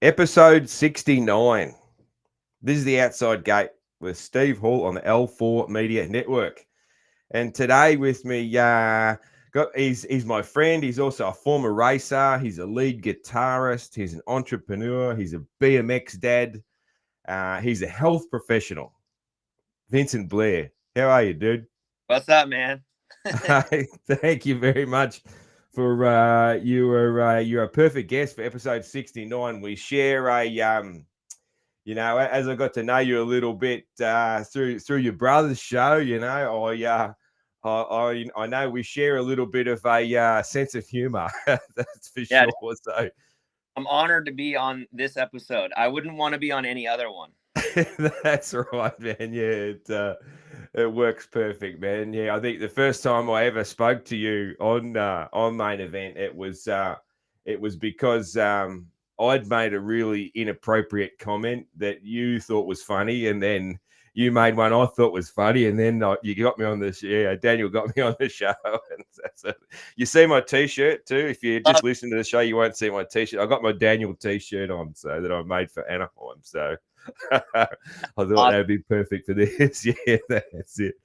Episode 69. This is the Outside Gate with Steve Hall on the L4 Media Network. And today with me, he's my friend. He's also a former racer. He's a lead guitarist. He's an entrepreneur. He's a BMX dad. He's a health professional. Vincent Blair. How are you, dude? What's up, man? Thank you very much for you're a perfect guest for episode 69. We share as I got to know you a little bit through your brother's show, I know we share a little bit of a sense of humor. That's for Yeah, sure. So I'm honored to be on this episode. I wouldn't want to be on any other one. that's right, man. Yeah, it works perfect, man. Yeah, I think the first time I ever spoke to you on Main Event, it was because I'd made a really inappropriate comment that you thought was funny, and then you made one I thought was funny, and then you got me on the show. Yeah, Daniel got me on the show, and that's it. You see my T-shirt too. If you just listen to the show, you won't see my T-shirt. I got my Daniel T-shirt on, so that I made for Anaheim. So I thought Awesome. that'd be perfect for this. Yeah, that's it.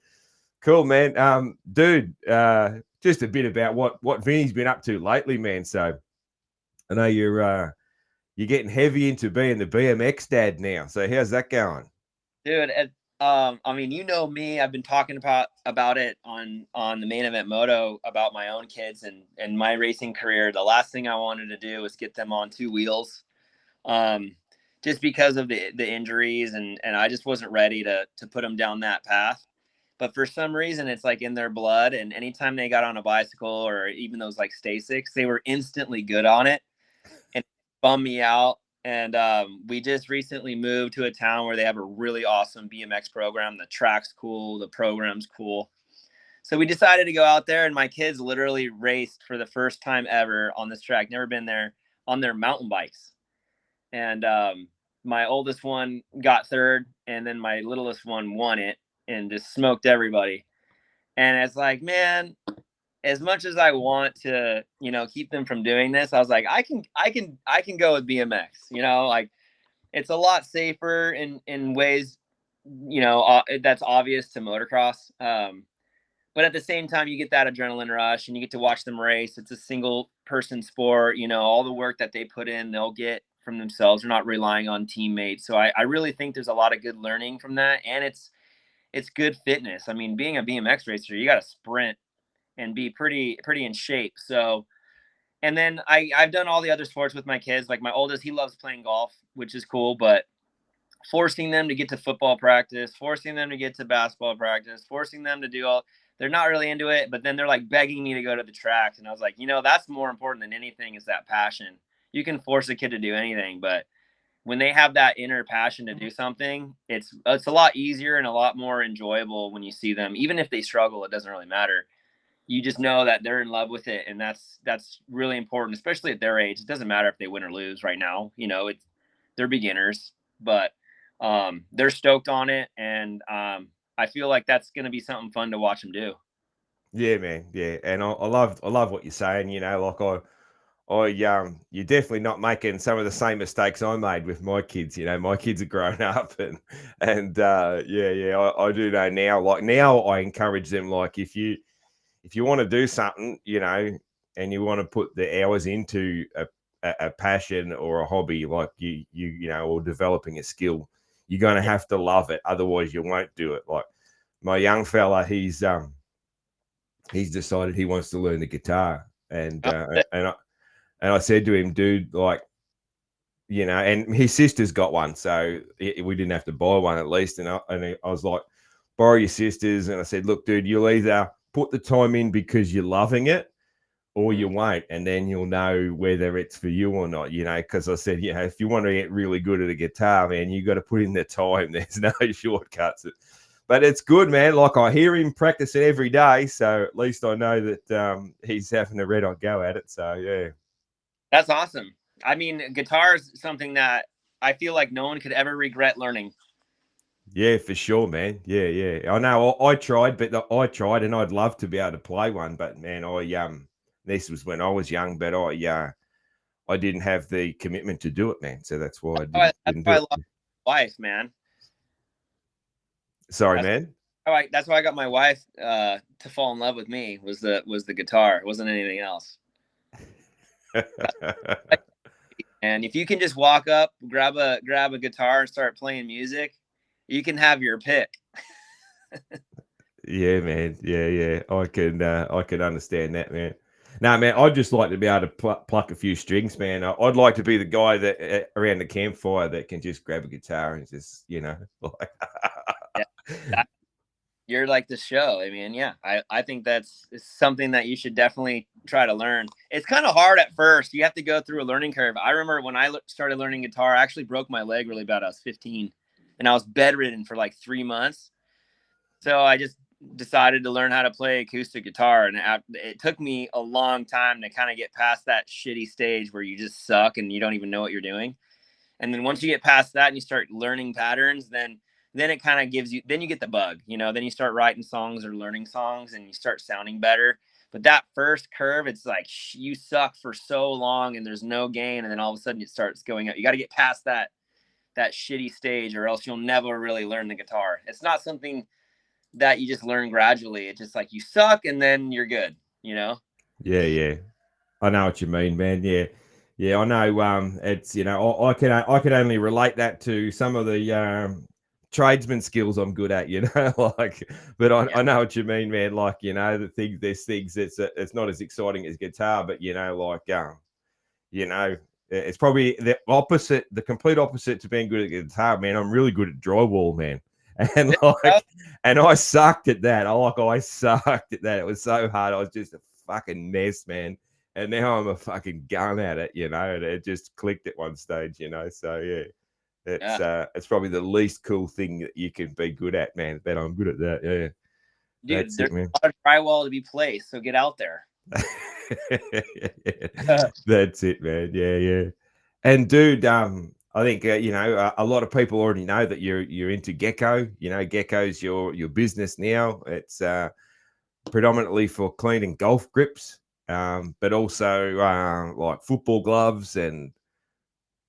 Cool, man. Dude, just a bit about what Vinny's been up to lately, man. So I know you're getting heavy into being the BMX dad now. So how's that going? Dude. I mean, you know me. I've been talking about it on the Main Event Moto about my own kids and my racing career. The last thing I wanted to do was get them on two wheels, um, just because of the injuries, and I just wasn't ready to put them down that path. But for some reason, it's like in their blood. And anytime they got on a bicycle or even those like Stasics, they were instantly good on it. And bummed me out. And we just recently moved to a town where they have a really awesome BMX program. The track's cool, the program's cool. So we decided to go out there, and my kids literally raced for the first time ever on this track. Never been there, on their mountain bikes. And my oldest one got third, and then my littlest one won it and just smoked everybody. And it's like, man, as much as I want to, keep them from doing this, I was like, I can go with BMX. Like it's a lot safer in ways, that's obvious to motocross. But at the same time, you get that adrenaline rush, and you get to watch them race. It's a single person sport. All the work that they put in, they'll get from themselves. They're not relying on teammates. So I really think there's a lot of good learning from that, and it's good fitness. I mean, being a BMX racer, you got to sprint and be pretty in shape. So, and then I've done all the other sports with my kids. Like my oldest, he loves playing golf, which is cool, but forcing them to get to football practice, forcing them to get to basketball practice, forcing them to do all, they're not really into it, but then they're like begging me to go to the tracks. And I was like, that's more important than anything, is that passion. You can force a kid to do anything, but when they have that inner passion to do something, it's a lot easier and a lot more enjoyable when you see them. Even if they struggle, it doesn't really matter. You just know that they're in love with it, and that's really important, especially at their age. It doesn't matter if they win or lose right now. They're beginners, but they're stoked on it, and I feel like that's going to be something fun to watch them do. Yeah, man. Yeah, and I love what you're saying. You're definitely not making some of the same mistakes I made with my kids. My kids are grown up, I do know now. Like now, I encourage them. Like if you want to do something, and you want to put the hours into a passion or a hobby, like or developing a skill, you're going to Yeah. have to love it. Otherwise, you won't do it. Like my young fella, he's decided he wants to learn the guitar, and Oh, uh, and I, and I said to him, dude, like, and his sister's got one, so we didn't have to buy one at least. And I was like, borrow your sister's, and I said, look, dude, you'll either put the time in because you're loving it, or you won't, and then you'll know whether it's for you or not. Because I said, if you want to get really good at a guitar, man, you got to put in the time. There's no shortcuts. But it's good, man. Like I hear him practicing every day, so at least I know that he's having a red hot go at it. So yeah. that's awesome. I mean, guitar is something that I feel like no one could ever regret learning. Yeah, for sure, man. Yeah, yeah. I know. I tried, and I'd love to be able to play one. But man, this was when I was young. But I didn't have the commitment to do it, man. So that's why I That's didn't why do I it. love my wife, man. Sorry, That's man. that's why I got my wife to fall in love with me was the guitar. It wasn't anything else. And if you can just walk up, grab a guitar and start playing music, you can have your pick. Yeah, man. Yeah, yeah. I can understand that, man. No, man. I'd just like to be able to pluck a few strings, man. I'd like to be the guy that around the campfire that can just grab a guitar and just, like. Yeah, that, you're like the show. I mean, yeah, I think that's something that you should definitely try to learn. It's kind of hard at first. You have to go through a learning curve. I remember when I started learning guitar, I actually broke my leg really bad. I was 15, and I was bedridden for like 3 months. So I just decided to learn how to play acoustic guitar, and it took me a long time to kind of get past that shitty stage where you just suck and you don't even know what you're doing. And then once you get past that and you start learning patterns, then it kind of gives you, then you get the bug, then you start writing songs or learning songs and you start sounding better. But that first curve, it's like you suck for so long and there's no gain, and then all of a sudden it starts going up. You got to get past that shitty stage, or else you'll never really learn the guitar. It's not something that you just learn gradually. It's just like you suck and then you're good. Yeah, yeah. I know what you mean, man. Yeah, yeah. I know. It's I can only relate that to some of the tradesman skills I'm good at. Like, but Yeah. I know what you mean, man. Like, there's things it's not as exciting as guitar, but like you know, it's probably the opposite, the complete opposite to being good at guitar, man. I'm really good at drywall, man. And and I sucked at that. I sucked at that. It was so hard. I was just a fucking mess, man. And now I'm a fucking gun at it, and it just clicked at one stage. So yeah, Yeah. it's probably the least cool thing that you can be good at, man. But I'm good at that. Yeah, Dude, that's there's it, man. a lot of drywall to be placed, so get out there. That's it, man. Yeah, yeah. And dude, I think a lot of people already know that you're into Gecko. Gecko's your business now. It's predominantly for cleaning golf grips, but also like football gloves and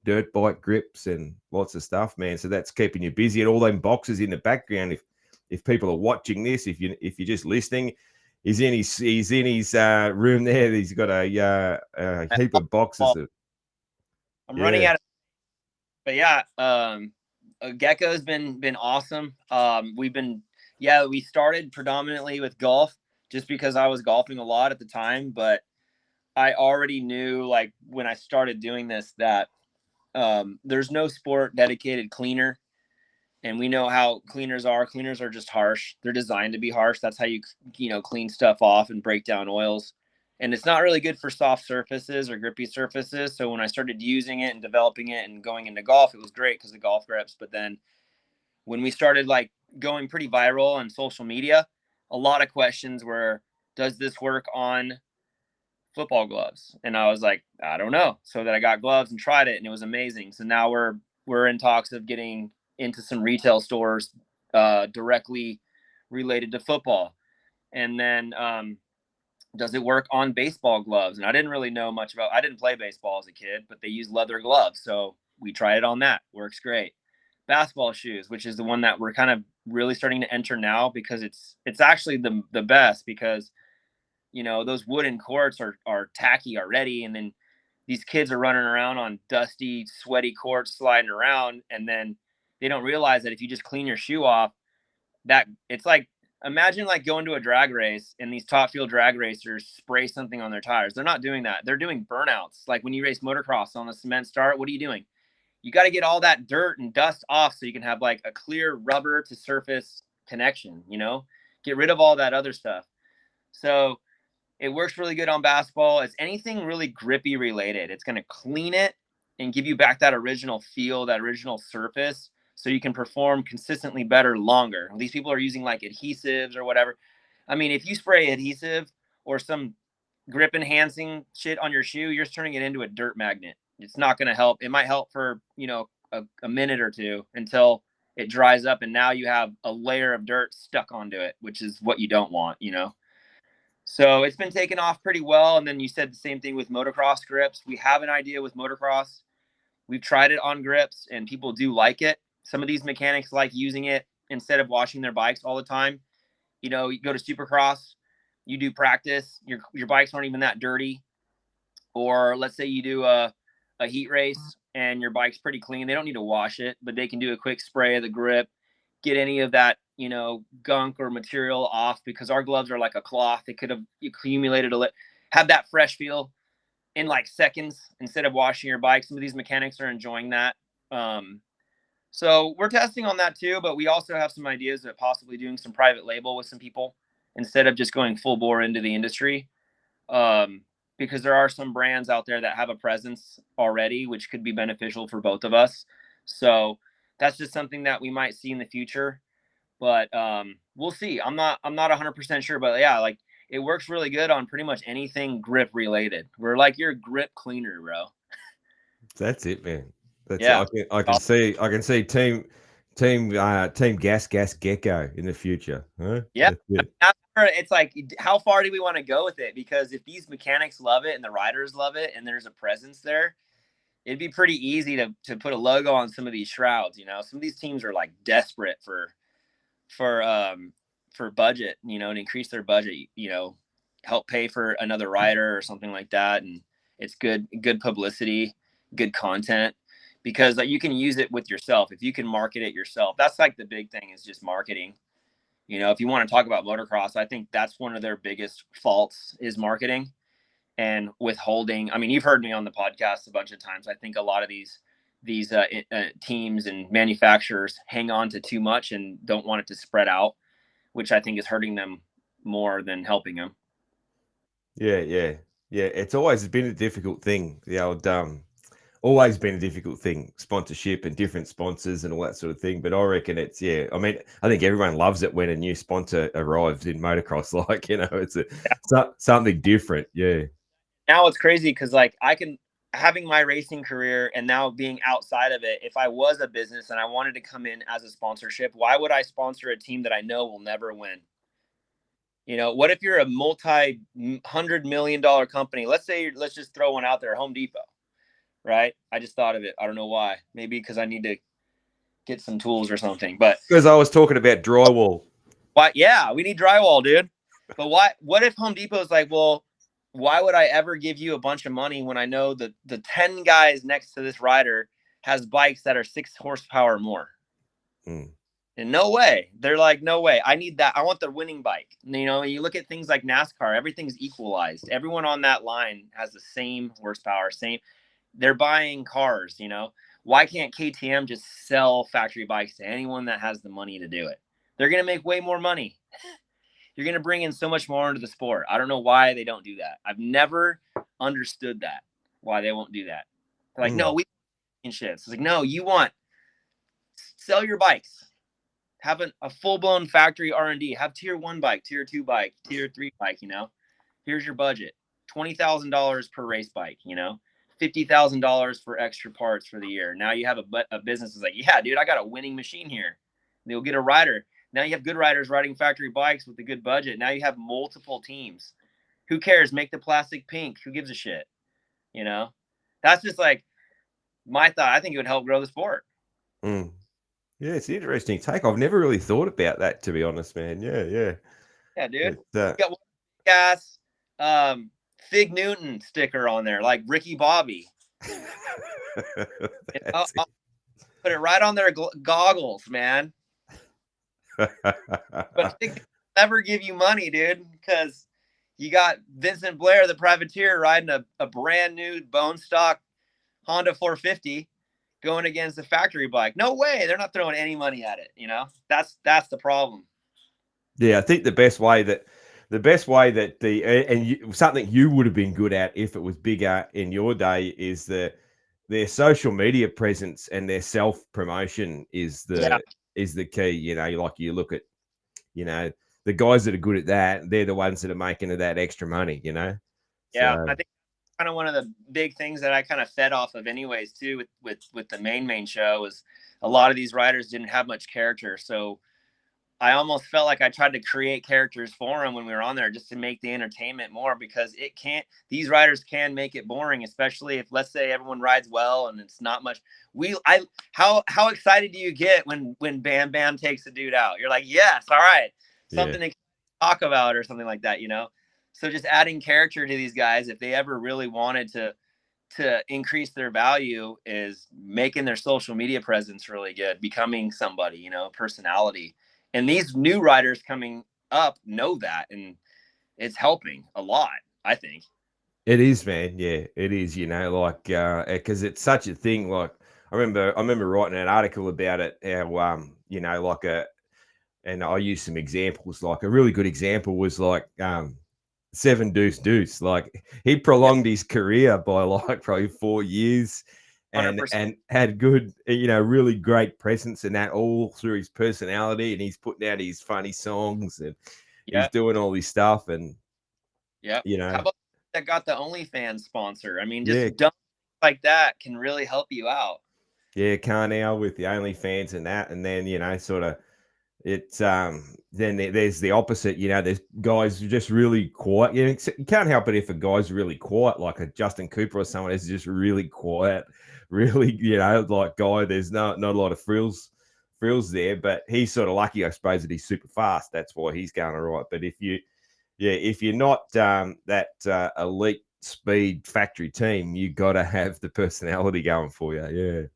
dirt bike grips and lots of stuff, man. So that's keeping you busy. And all them boxes in the background. If people are watching this, if you're just listening, he's in his room there. He's got a heap of boxes. I'm running Yeah, out of, but yeah, Gecko's been awesome. We started predominantly with golf just because I was golfing a lot at the time, but I already knew, like, when I started doing this, that there's no sport dedicated cleaner, and we know how cleaners are. Cleaners are just harsh. They're designed to be harsh. That's how you clean stuff off and break down oils. And it's not really good for soft surfaces or grippy surfaces. So when I started using it and developing it and going into golf, it was great because of golf grips. But then when we started like going pretty viral on social media, a lot of questions were, does this work on football gloves? And I was like, I don't know. So that I got gloves and tried it, and it was amazing. So now we're in talks of getting into some retail stores directly related to football. And then does it work on baseball gloves? And I didn't really know much about. I didn't play baseball as a kid, but they use leather gloves, so we tried it on that. Works great. Basketball shoes, which is the one that we're kind of really starting to enter now, because it's actually the best, because those wooden courts are tacky already, and then these kids are running around on dusty, sweaty courts sliding around, and then they don't realize that if you just clean your shoe off, that it's like, imagine like going to a drag race and these top fuel drag racers spray something on their tires. They're not doing that. They're doing burnouts. Like when you race motocross on the cement start, what are you doing? You got to get all that dirt and dust off so you can have like a clear rubber to surface connection. Get rid of all that other stuff. So it works really good on basketball. It's anything really grippy related. It's going to clean it and give you back that original feel, that original surface, so you can perform consistently better longer. These people are using like adhesives or whatever. I mean, if you spray adhesive or some grip enhancing shit on your shoe, you're turning it into a dirt magnet. It's not going to help. It might help for, a minute or two until it dries up, and now you have a layer of dirt stuck onto it, which is what you don't want. So it's been taken off pretty well. And then you said the same thing with motocross grips. We have an idea with motocross. We've tried it on grips and people do like it. Some of these mechanics like using it instead of washing their bikes all the time. You know, you go to Supercross, you do practice, your bikes aren't even that dirty. Or let's say you do a heat race and your bike's pretty clean. They don't need to wash it, but they can do a quick spray of the grip, get any of that, you know, gunk or material off, because our gloves are like a cloth. They could have accumulated have that fresh feel in like seconds instead of washing your bike. Some of these mechanics are enjoying that. So we're testing on that too, but we also have some ideas of possibly doing some private label with some people instead of just going full bore into the industry. Because there are some brands out there that have a presence already, which could be beneficial for both of us. So that's just something that we might see in the future, but we'll see. I'm not 100% sure, but yeah, like it works really good on pretty much anything grip related. We're like your grip cleaner, bro. That's it, man. That's it. Yeah. I can see team gas gecko in the future. Huh? Yeah. That's it. It's like, how far do we want to go with it? Because if these mechanics love it and the riders love it and there's a presence there, it'd be pretty easy to put a logo on some of these shrouds. You know, some of these teams are like desperate for budget, you know, and increase their budget, you know, help pay for another rider or something like that. And it's good publicity, good content, because like, you can use it with yourself. If you can market it yourself, that's like the big thing, is just marketing. You know, if you want to talk about motocross, I think that's one of their biggest faults is marketing and withholding. I mean, you've heard me on the podcast a bunch of times. I think a lot of these teams and manufacturers hang on to too much and don't want it to spread out, which I think is hurting them more than helping them. Yeah. It's always been a difficult thing. The old always been a difficult thing, sponsorship and different sponsors and all that sort of thing. But I reckon it's, yeah, I mean, I think everyone loves it when a new sponsor arrives in motocross. Like, you know, it's something different. Yeah. Now it's crazy because like having my racing career and now being outside of it, if I was a business and I wanted to come in as a sponsorship, why would I sponsor a team that I know will never win? You know, what if you're a multi-$100 million company? Let's just throw one out there, Home Depot, right? I just thought of it. I don't know why. Maybe because I need to get some tools or something. But because I was talking about drywall. why? Yeah, we need drywall, dude. But why? What if Home Depot is like, well, why would I ever give you a bunch of money when I know that the 10 guys next to this rider has bikes that are 6 horsepower more? And no way. They're like, no way. I need that. I want the winning bike. You know, you look at things like NASCAR, everything's equalized. Everyone on that line has the same horsepower, same. They're buying cars, you know. Why can't KTM just sell factory bikes to anyone that has the money to do it? They're going to make way more money. You're going to bring in so much more into the sport. I don't know why they don't do that. I've never understood that, why they won't do that. They're like, no, we shit. It's like, no, you want sell your bikes. Have a full-blown factory R&D. Have tier 1 bike, tier 2 bike, tier 3 bike, you know. Here's your budget. $20,000 per race bike, you know. $50,000 for extra parts for the year. Now you have a business is like, yeah, dude, I got a winning machine here. They'll get a rider. Now you have good riders riding factory bikes with a good budget. Now you have multiple teams. Who cares? Make the plastic pink. Who gives a shit? You know, that's just like my thought. I think it would help grow the sport. Yeah, it's an interesting take. I've never really thought about that, to be honest, man. Yeah, dude. You got gas, Fig Newton sticker on there, like Ricky Bobby. I'll put it right on their goggles, man. But they never give you money, dude, because you got Vincent Blair, the privateer, riding a brand new bone stock Honda 450 going against a factory bike. No way. They're not throwing any money at it. You know, that's the problem. Yeah, I think the best way that something you would have been good at if it was bigger in your day is their social media presence and their self promotion is the key. You know, like you look at, you know, the guys that are good at that, they're the ones that are making that extra money, you know? Yeah. So I think kind of one of the big things that I kind of fed off of anyways, too, with the main show is a lot of these riders didn't have much character. So I almost felt like I tried to create characters for them when we were on there just to make the entertainment more, because these riders can make it boring, especially if, let's say, everyone rides well and it's not much. How excited do you get when Bam Bam takes a dude out? You're like, yes, all right, something to talk about or something like that, you know? So just adding character to these guys, if they ever really wanted to increase their value, is making their social media presence really good, becoming somebody, you know, personality. And these new riders coming up know that, and it's helping a lot, I think. It is, man. Yeah, it is, you know, like, because it's such a thing. Like, I remember writing an article about it, how, you know, like and I used some examples. Like a really good example was like, Seven Deuce Deuce. Like he Yep, prolonged his career by like probably 4 years, and 100%. and had good, you know, really great presence in that all through his personality, and he's putting out his funny songs and he's Yep, doing all this stuff, and yep. you How know, about that got the OnlyFans sponsor? I mean, yeah, just dumb like that can really help you out. yeah, Carnell with the OnlyFans and that, and then you know, sort of it's then there's the opposite. You know, there's guys who are just really quiet. You can't help it if a guy's really quiet, like a Justin Cooper or someone is just really quiet, really, you know, like guy. There's not a lot of frills there, but he's sort of lucky, I suppose, that he's super fast. That's why he's going all right. But if you're not that elite speed factory team, you got to have the personality going for you. Yeah.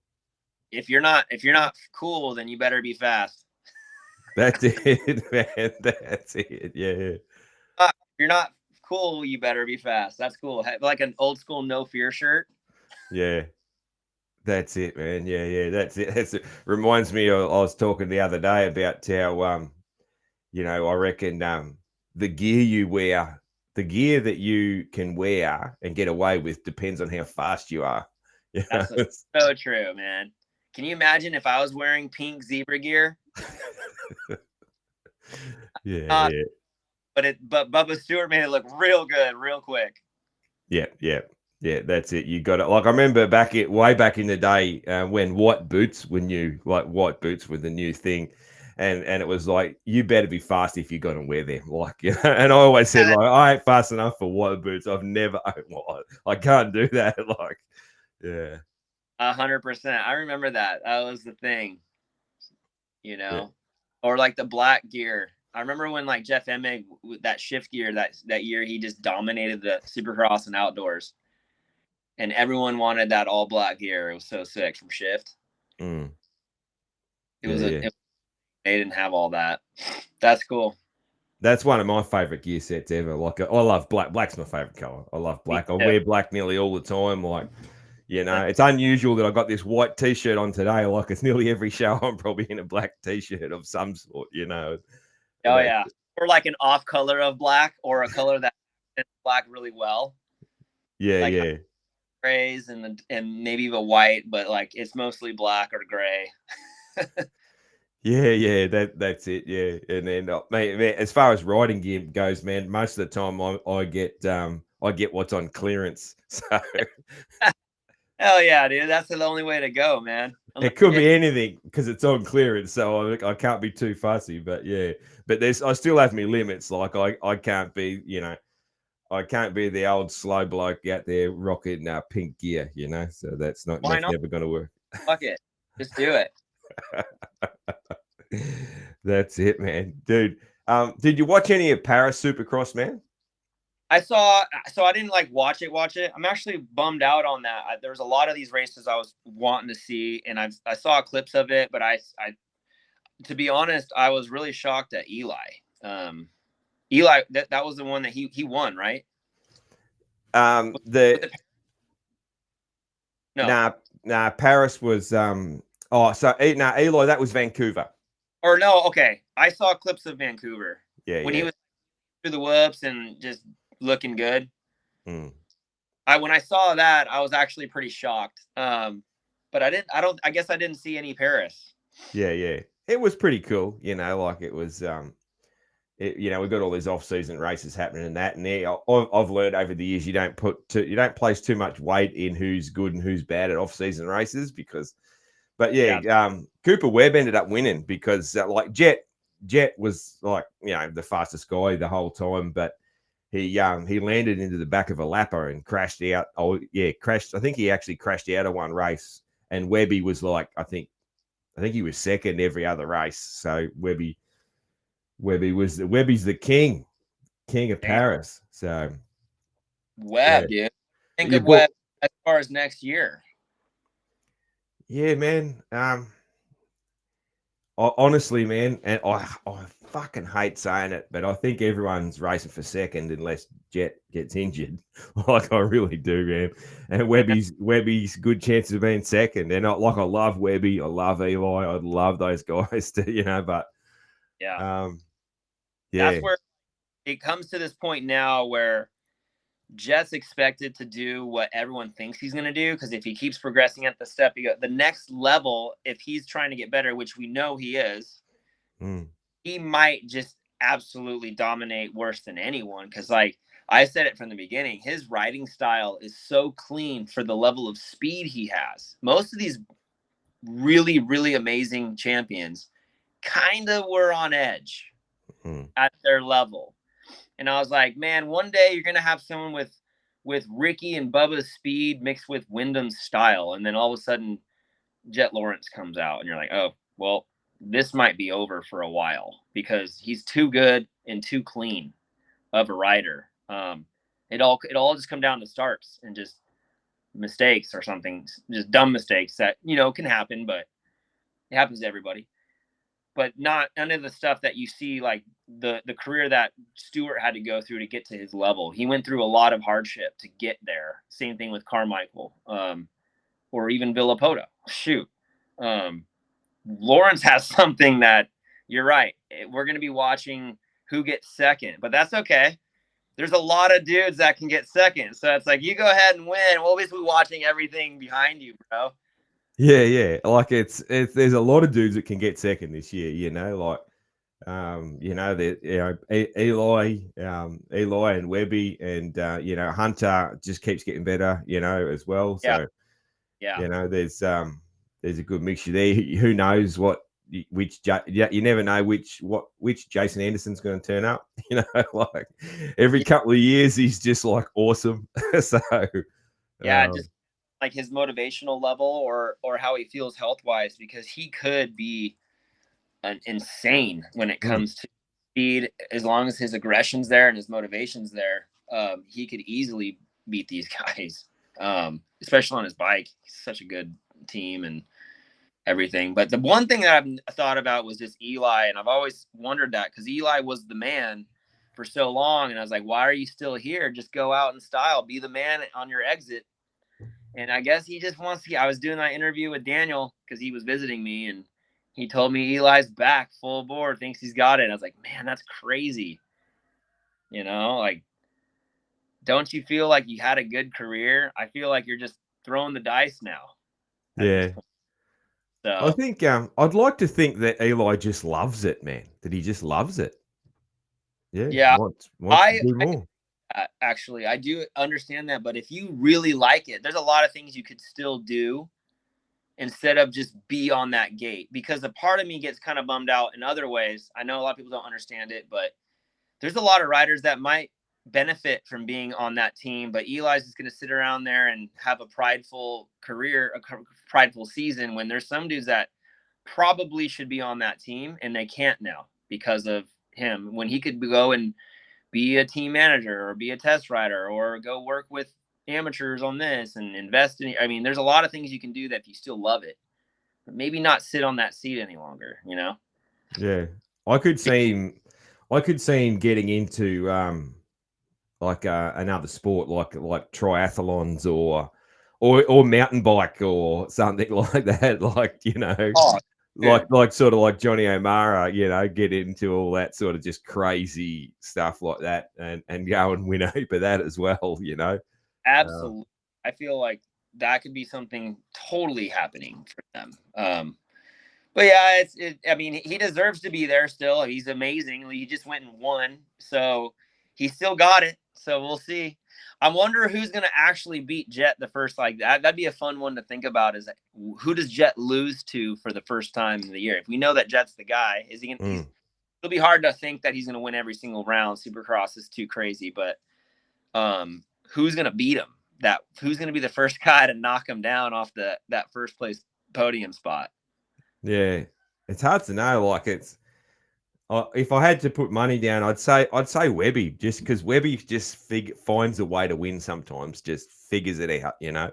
If you're not cool, then you better be fast. That's it, man. That's it. Yeah. If you're not cool, you better be fast. That's cool. Have like an old school no fear shirt. Yeah. That's it, man. Yeah, yeah. That's it. That's it. Reminds me of, I was talking the other day about how you know, I reckon the gear you wear, the gear that you can wear and get away with depends on how fast you are. You know? That's so true, man. Can you imagine if I was wearing pink zebra gear? Yeah, Uh, yeah. but Bubba Stewart made it look real good, real quick. Yeah, yeah, yeah. That's it. You got it. Like I remember way back in the day when white boots were new, like white boots were the new thing, and it was like you better be fast if you're gonna wear them. Like, you know, and I always said like I ain't fast enough for white boots. I've never owned white. I can't do that. Like, yeah, 100%. I remember that. That was the thing, you yeah, know, or like the black gear. I remember when like Jeff Emig with that shift gear that year, he just dominated the Supercross and outdoors, and everyone wanted that all black gear. It was so sick from Shift. mm, It yeah, was yeah. they didn't have all that. That's cool. That's one of my favorite gear sets ever. Like I love black. Black's my favorite color. I love Me black. I too. wear black nearly all the time. Like, you know, it's unusual that I got this white T-shirt on today. Like it's nearly every show I'm probably in a black T-shirt of some sort. You know, Oh that yeah, or like an off color of black, or a color that fits black really well, yeah, like yeah, grays and maybe even white, but like it's mostly black or gray. yeah, yeah. That's it. Yeah, and then man, as far as riding gear goes, man, most of the time I get what's on clearance. So Hell yeah, dude, that's the only way to go, man. it could be anything because it's on clearance, so I can't be too fussy. But yeah, but I still have me limits. Like I can't be, you know, I can't be the old slow bloke out there rocking pink gear, you know. So Why that's not? never going to work. Fuck it, just do it. That's it, man, dude. Did you watch any of Paris Supercross, man? I saw, so I didn't like watch it. I'm actually bummed out on that. There's a lot of these races I was wanting to see, and I saw clips of it, but I to be honest, I was really shocked at Eli. Um, Eli, that was the one that he won, right? With The the no, nah, Paris was oh, so nah, Eli, that was Vancouver. or no, okay. I saw clips of Vancouver Yeah, when he yeah. was through the whoops and just looking good. Mm. When I saw that, I was actually pretty shocked. But I guess I didn't see any Paris. Yeah, yeah. It was pretty cool, you know, like it was you know, we've got all these off-season races happening and that, and yeah, I've learned over the years you don't place too much weight in who's good and who's bad at off-season races but yeah, Yeah, Cooper Webb ended up winning because like Jet was like, the fastest guy the whole time, but he landed into the back of a lapper and crashed out. Oh yeah, crashed. I think he actually crashed out of one race, and Webby was like, I think he was second every other race. So Webby's the king of Damn. Paris. So yeah, Webb, dude. Think yeah, of Webb as far as next year. yeah, man. Honestly, man, and I fucking hate saying it, but I think everyone's racing for second unless Jet gets injured. Like I really do, man. And Webby's good chances of being second. And I love Webby, I love Eli, I love those guys to, but Yeah. yeah. That's where it comes to this point now where Jet's expected to do what everyone thinks he's going to do, because if he keeps progressing at the step, the next level, if he's trying to get better, which we know he is, he might just absolutely dominate worse than anyone. Because, like I said it from the beginning, his riding style is so clean for the level of speed he has. Most of these really, really amazing champions kind of were on edge at their level. And I was like, man, one day you're gonna have someone with Ricky and Bubba's speed mixed with Wyndham's style, and then all of a sudden Jet Lawrence comes out, and you're like, oh, well, this might be over for a while because he's too good and too clean of a rider. It all just come down to starts and just mistakes or something, just dumb mistakes that can happen, but it happens to everybody. But not none of the stuff that you see, like the career that Stewart had to go through to get to his level. He went through a lot of hardship to get there. Same thing with Carmichael, or even Villapoto. Shoot, Lawrence has something that you're right. We're going to be watching who gets second, but that's okay. There's a lot of dudes that can get second, so it's like you go ahead and win. We'll always be watching everything behind you, bro. Yeah. Like it's there's a lot of dudes that can get second this year, like Eli and Webby and Hunter just keeps getting better, as well. Yeah, So yeah. there's a good mixture there. Who knows you never know which Jason Anderson's going to turn up. Like every couple of years he's just like awesome. So Yeah, just like his motivational level or how he feels health wise, because he could be an insane when it comes to speed. As long as his aggression's there and his motivation's there, he could easily beat these guys, especially on his bike. He's such a good team and everything. But the one thing that I've thought about was just Eli, and I've always wondered that because Eli was the man for so long, and I was like, why are you still here? Just go out in style, be the man on your exit. And I guess he just wants to. I was doing that interview with Daniel because he was visiting me, and he told me Eli's back full board, thinks he's got it. And I was like, man, that's crazy. Like, don't you feel like you had a good career? I feel like you're just throwing the dice now at this yeah. point. I So think I'd like to think that Eli just loves it, man. That he just loves it. Yeah, yeah, wants to do more. actually I do understand that. But if you really like it, there's a lot of things you could still do instead of just be on that gate, because a part of me gets kind of bummed out in other ways. I know a lot of people don't understand it, but there's a lot of riders that might benefit from being on that team, but Eli's just going to sit around there and have a prideful career, a prideful season, when there's some dudes that probably should be on that team and they can't now because of him, when he could go and be a team manager or be a test rider or go work with amateurs on this and invest in. I mean, there's a lot of things you can do that if you still love it, but maybe not sit on that seat any longer. Yeah, I could see him. I could see him getting into like another sport, like triathlons or mountain bike or something like that. Like Oh, dude, like sort of like Johnny O'Mara, get into all that sort of just crazy stuff like that, and go and win a heap of that as well. Uh, absolutely. I feel like that could be something totally happening for them. But yeah, I mean, he deserves to be there still. He's amazing. He just went and won, so he still got it. So we'll see. I wonder who's going to actually beat Jet the first, like that. That'd be a fun one to think about. Is who does Jet lose to for the first time in the year? If we know that Jet's the guy, is he? He's it'll be hard to think that he's going to win every single round. Supercross is too crazy, but who's going to beat him? Who's going to be the first guy to knock him down off that first place podium spot? Yeah, it's hard to know. Like it's if I had to put money down, I'd say Webby, just because Webby just finds a way to win sometimes, just figures it out, you know.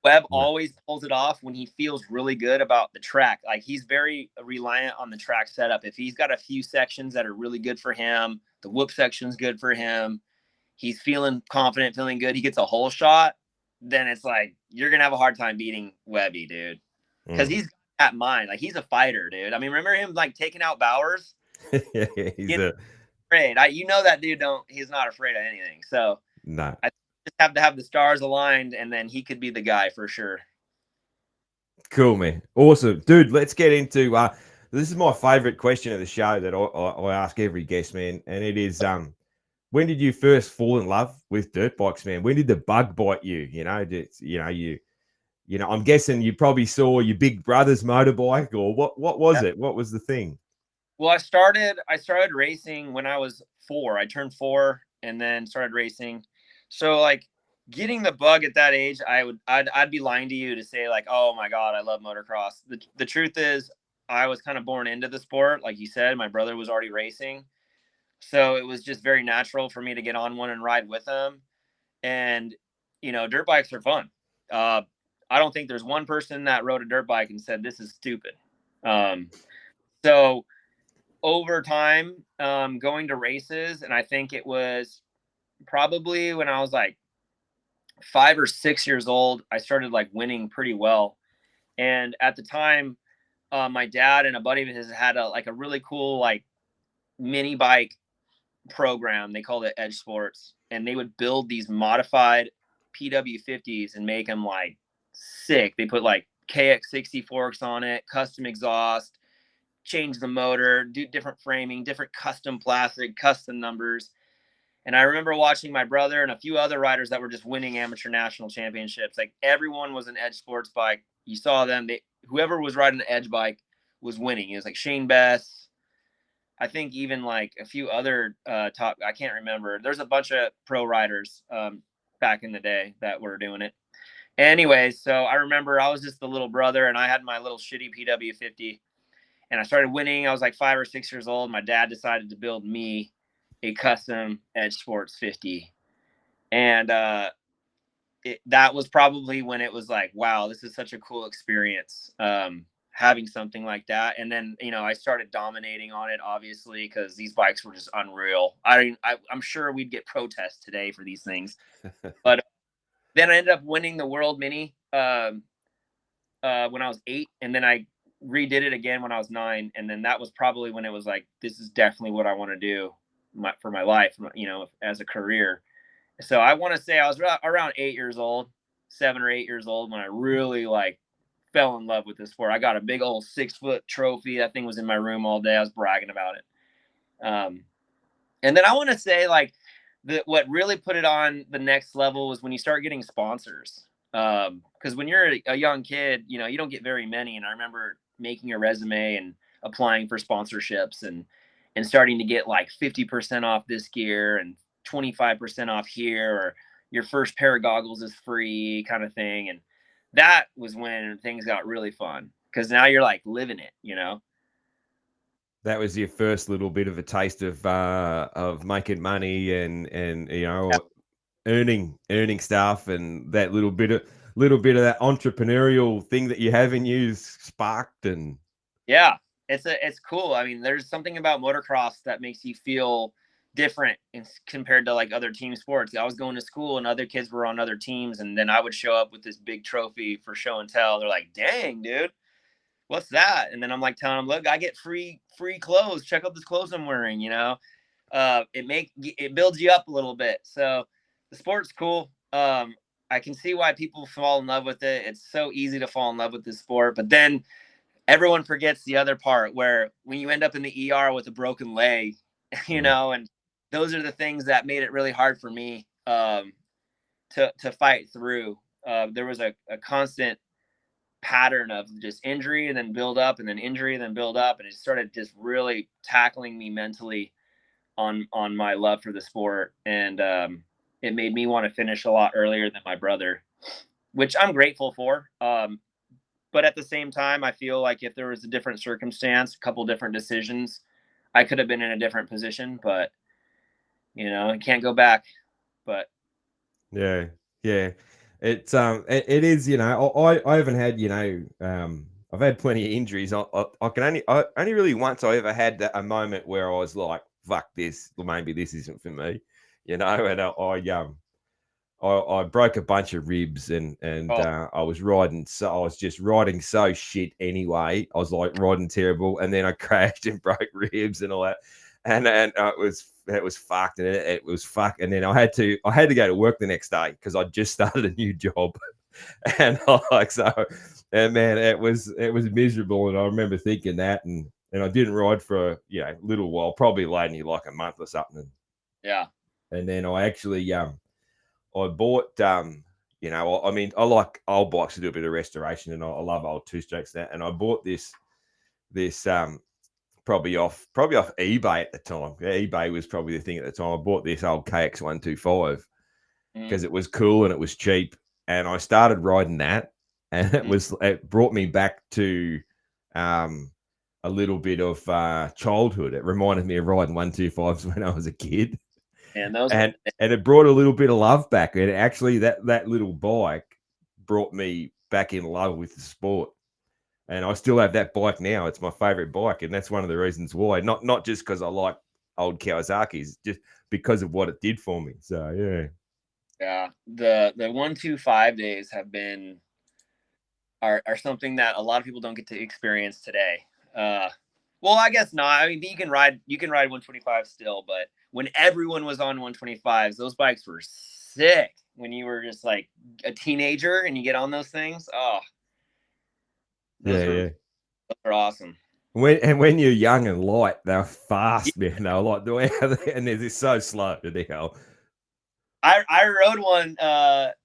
Webb Yeah. always pulls it off when he feels really good about the track. Like he's very reliant on the track setup. If he's got a few sections that are really good for him, the whoop section's good for him, he's feeling confident, feeling good, he gets a whole shot, then it's like you're gonna have a hard time beating Webby, dude. Because he's got that mind. Like he's a fighter, dude. I mean, remember him like taking out Bowers? Yeah, he's a Afraid. You know that dude he's not afraid of anything. So no. I just have to have the stars aligned, and then he could be the guy for sure. Cool, man. Awesome. Dude, let's get into this is my favorite question of the show that I ask every guest, man. And it is when did you first fall in love with dirt bikes, man? When did the bug bite you? You know, I'm guessing you probably saw your big brother's motorbike, or what was it? What was the thing? Well, I started racing when I was 4. I turned 4 and then started racing. So like getting the bug at that age, I'd be lying to you to say like, oh my God, I love motocross. The truth is I was kind of born into the sport. Like you said, my brother was already racing. So it was just very natural for me to get on one and ride with him. And, dirt bikes are fun. I don't think there's one person that rode a dirt bike and said, this is stupid. So over time, going to races, and I think it was probably when I was like 5 or 6 years old, I started like winning pretty well. And at the time, my dad and a buddy of his had a really cool like mini bike program. They called it Edge Sports, and they would build these modified PW50s and make them like sick. They put like KX60 forks on it, custom exhaust, change the motor, do different framing, different custom plastic, custom numbers. And I remember watching my brother and a few other riders that were just winning amateur national championships. Like everyone was an Edge Sports bike. You saw them. Whoever was riding an Edge bike was winning. It was like Shane Bess. I think even like a few other top. I can't remember. There's a bunch of pro riders back in the day that were doing it. Anyways, so I remember I was just the little brother, and I had my little shitty PW50, and I started winning. I was like 5 or 6 years old. My dad decided to build me a custom Edge Sports 50. And that was probably when it was like, wow, this is such a cool experience, having something like that. And then, I started dominating on it, obviously, because these bikes were just unreal. I'm sure we'd get protests today for these things. But then I ended up winning the World Mini when I was 8. And then I redid it again when I was 9. And then that was probably when it was like, this is definitely what I want to do for my life, as a career. So I want to say I was around 8 years old, 7 or 8 years old when I really like fell in love with this sport. I got a big old 6-foot trophy. That thing was in my room all day. I was bragging about it. And then I want to say like what really put it on the next level was when you start getting sponsors. Because when you're a young kid, you don't get very many. And I remember making a resume and applying for sponsorships and starting to get like 50% off this gear and 25% off here, or your first pair of goggles is free kind of thing. And that was when things got really fun, because now you're like living it. That was your first little bit of a taste of making money and Yeah. earning stuff, and that little bit of that entrepreneurial thing that you have in you sparked. And Yeah, it's cool. I mean, there's something about motocross that makes you feel different compared to like other team sports. I was going to school and other kids were on other teams, and then I would show up with this big trophy for show and tell. They're like, "Dang, dude, what's that?" And then I'm like telling them, "Look, I get free clothes. Check out this clothes I'm wearing." It builds you up a little bit. So the sport's cool. I can see why people fall in love with it. It's so easy to fall in love with this sport, but then everyone forgets the other part where when you end up in the ER with a broken leg, and those are the things that made it really hard for me to fight through. There was a constant pattern of just injury and then build up and then injury and then build up, and it started just really tackling me mentally on my love for the sport. And it made me want to finish a lot earlier than my brother, which I'm grateful for. But at the same time, I feel like if there was a different circumstance, a couple different decisions, I could have been in a different position. But I can't go back. But Yeah, yeah. It is, I haven't had, I've had plenty of injuries. I can only really once I ever had a moment where I was like, fuck this, maybe this isn't for me, and I broke a bunch of ribs, and oh I was riding, so I was just riding so shit anyway. I was like riding terrible, and then I crashed and broke ribs and all that, and it was fucked, and it was fucked, and then I had to go to work the next day because I just started a new job, and and man, it was miserable, and I remember thinking that, and I didn't ride for a little while, probably only like a month or something, yeah. and then I actually I bought, I mean, I like old bikes to do a bit of restoration, and I love old two strokes that. And I bought this probably off eBay at the time. Yeah, eBay was probably the thing at the time. I bought this old KX125 Mm-hmm. because it was cool and it was cheap, and I started riding that, and it brought me back to um a little bit of childhood. It reminded me of riding 125s when I was a kid, And those are and it brought a little bit of love back. And actually, that little bike brought me back in love with the sport. And I still have that bike now. It's my favorite bike, and that's one of the reasons why. Not just because I like old Kawasaki's, just because of what it did for me. So yeah, yeah. The 125 days are something that a lot of people don't get to experience today. Well, I guess not. I mean, you can ride 125 still, but when everyone was on 125s, those bikes were sick. When you were just like a teenager and you get on those things, oh, those yeah, were yeah. those were awesome. When you're young and light, they're fast, man. They're like the way, and they're just so slow. The hell. I rode one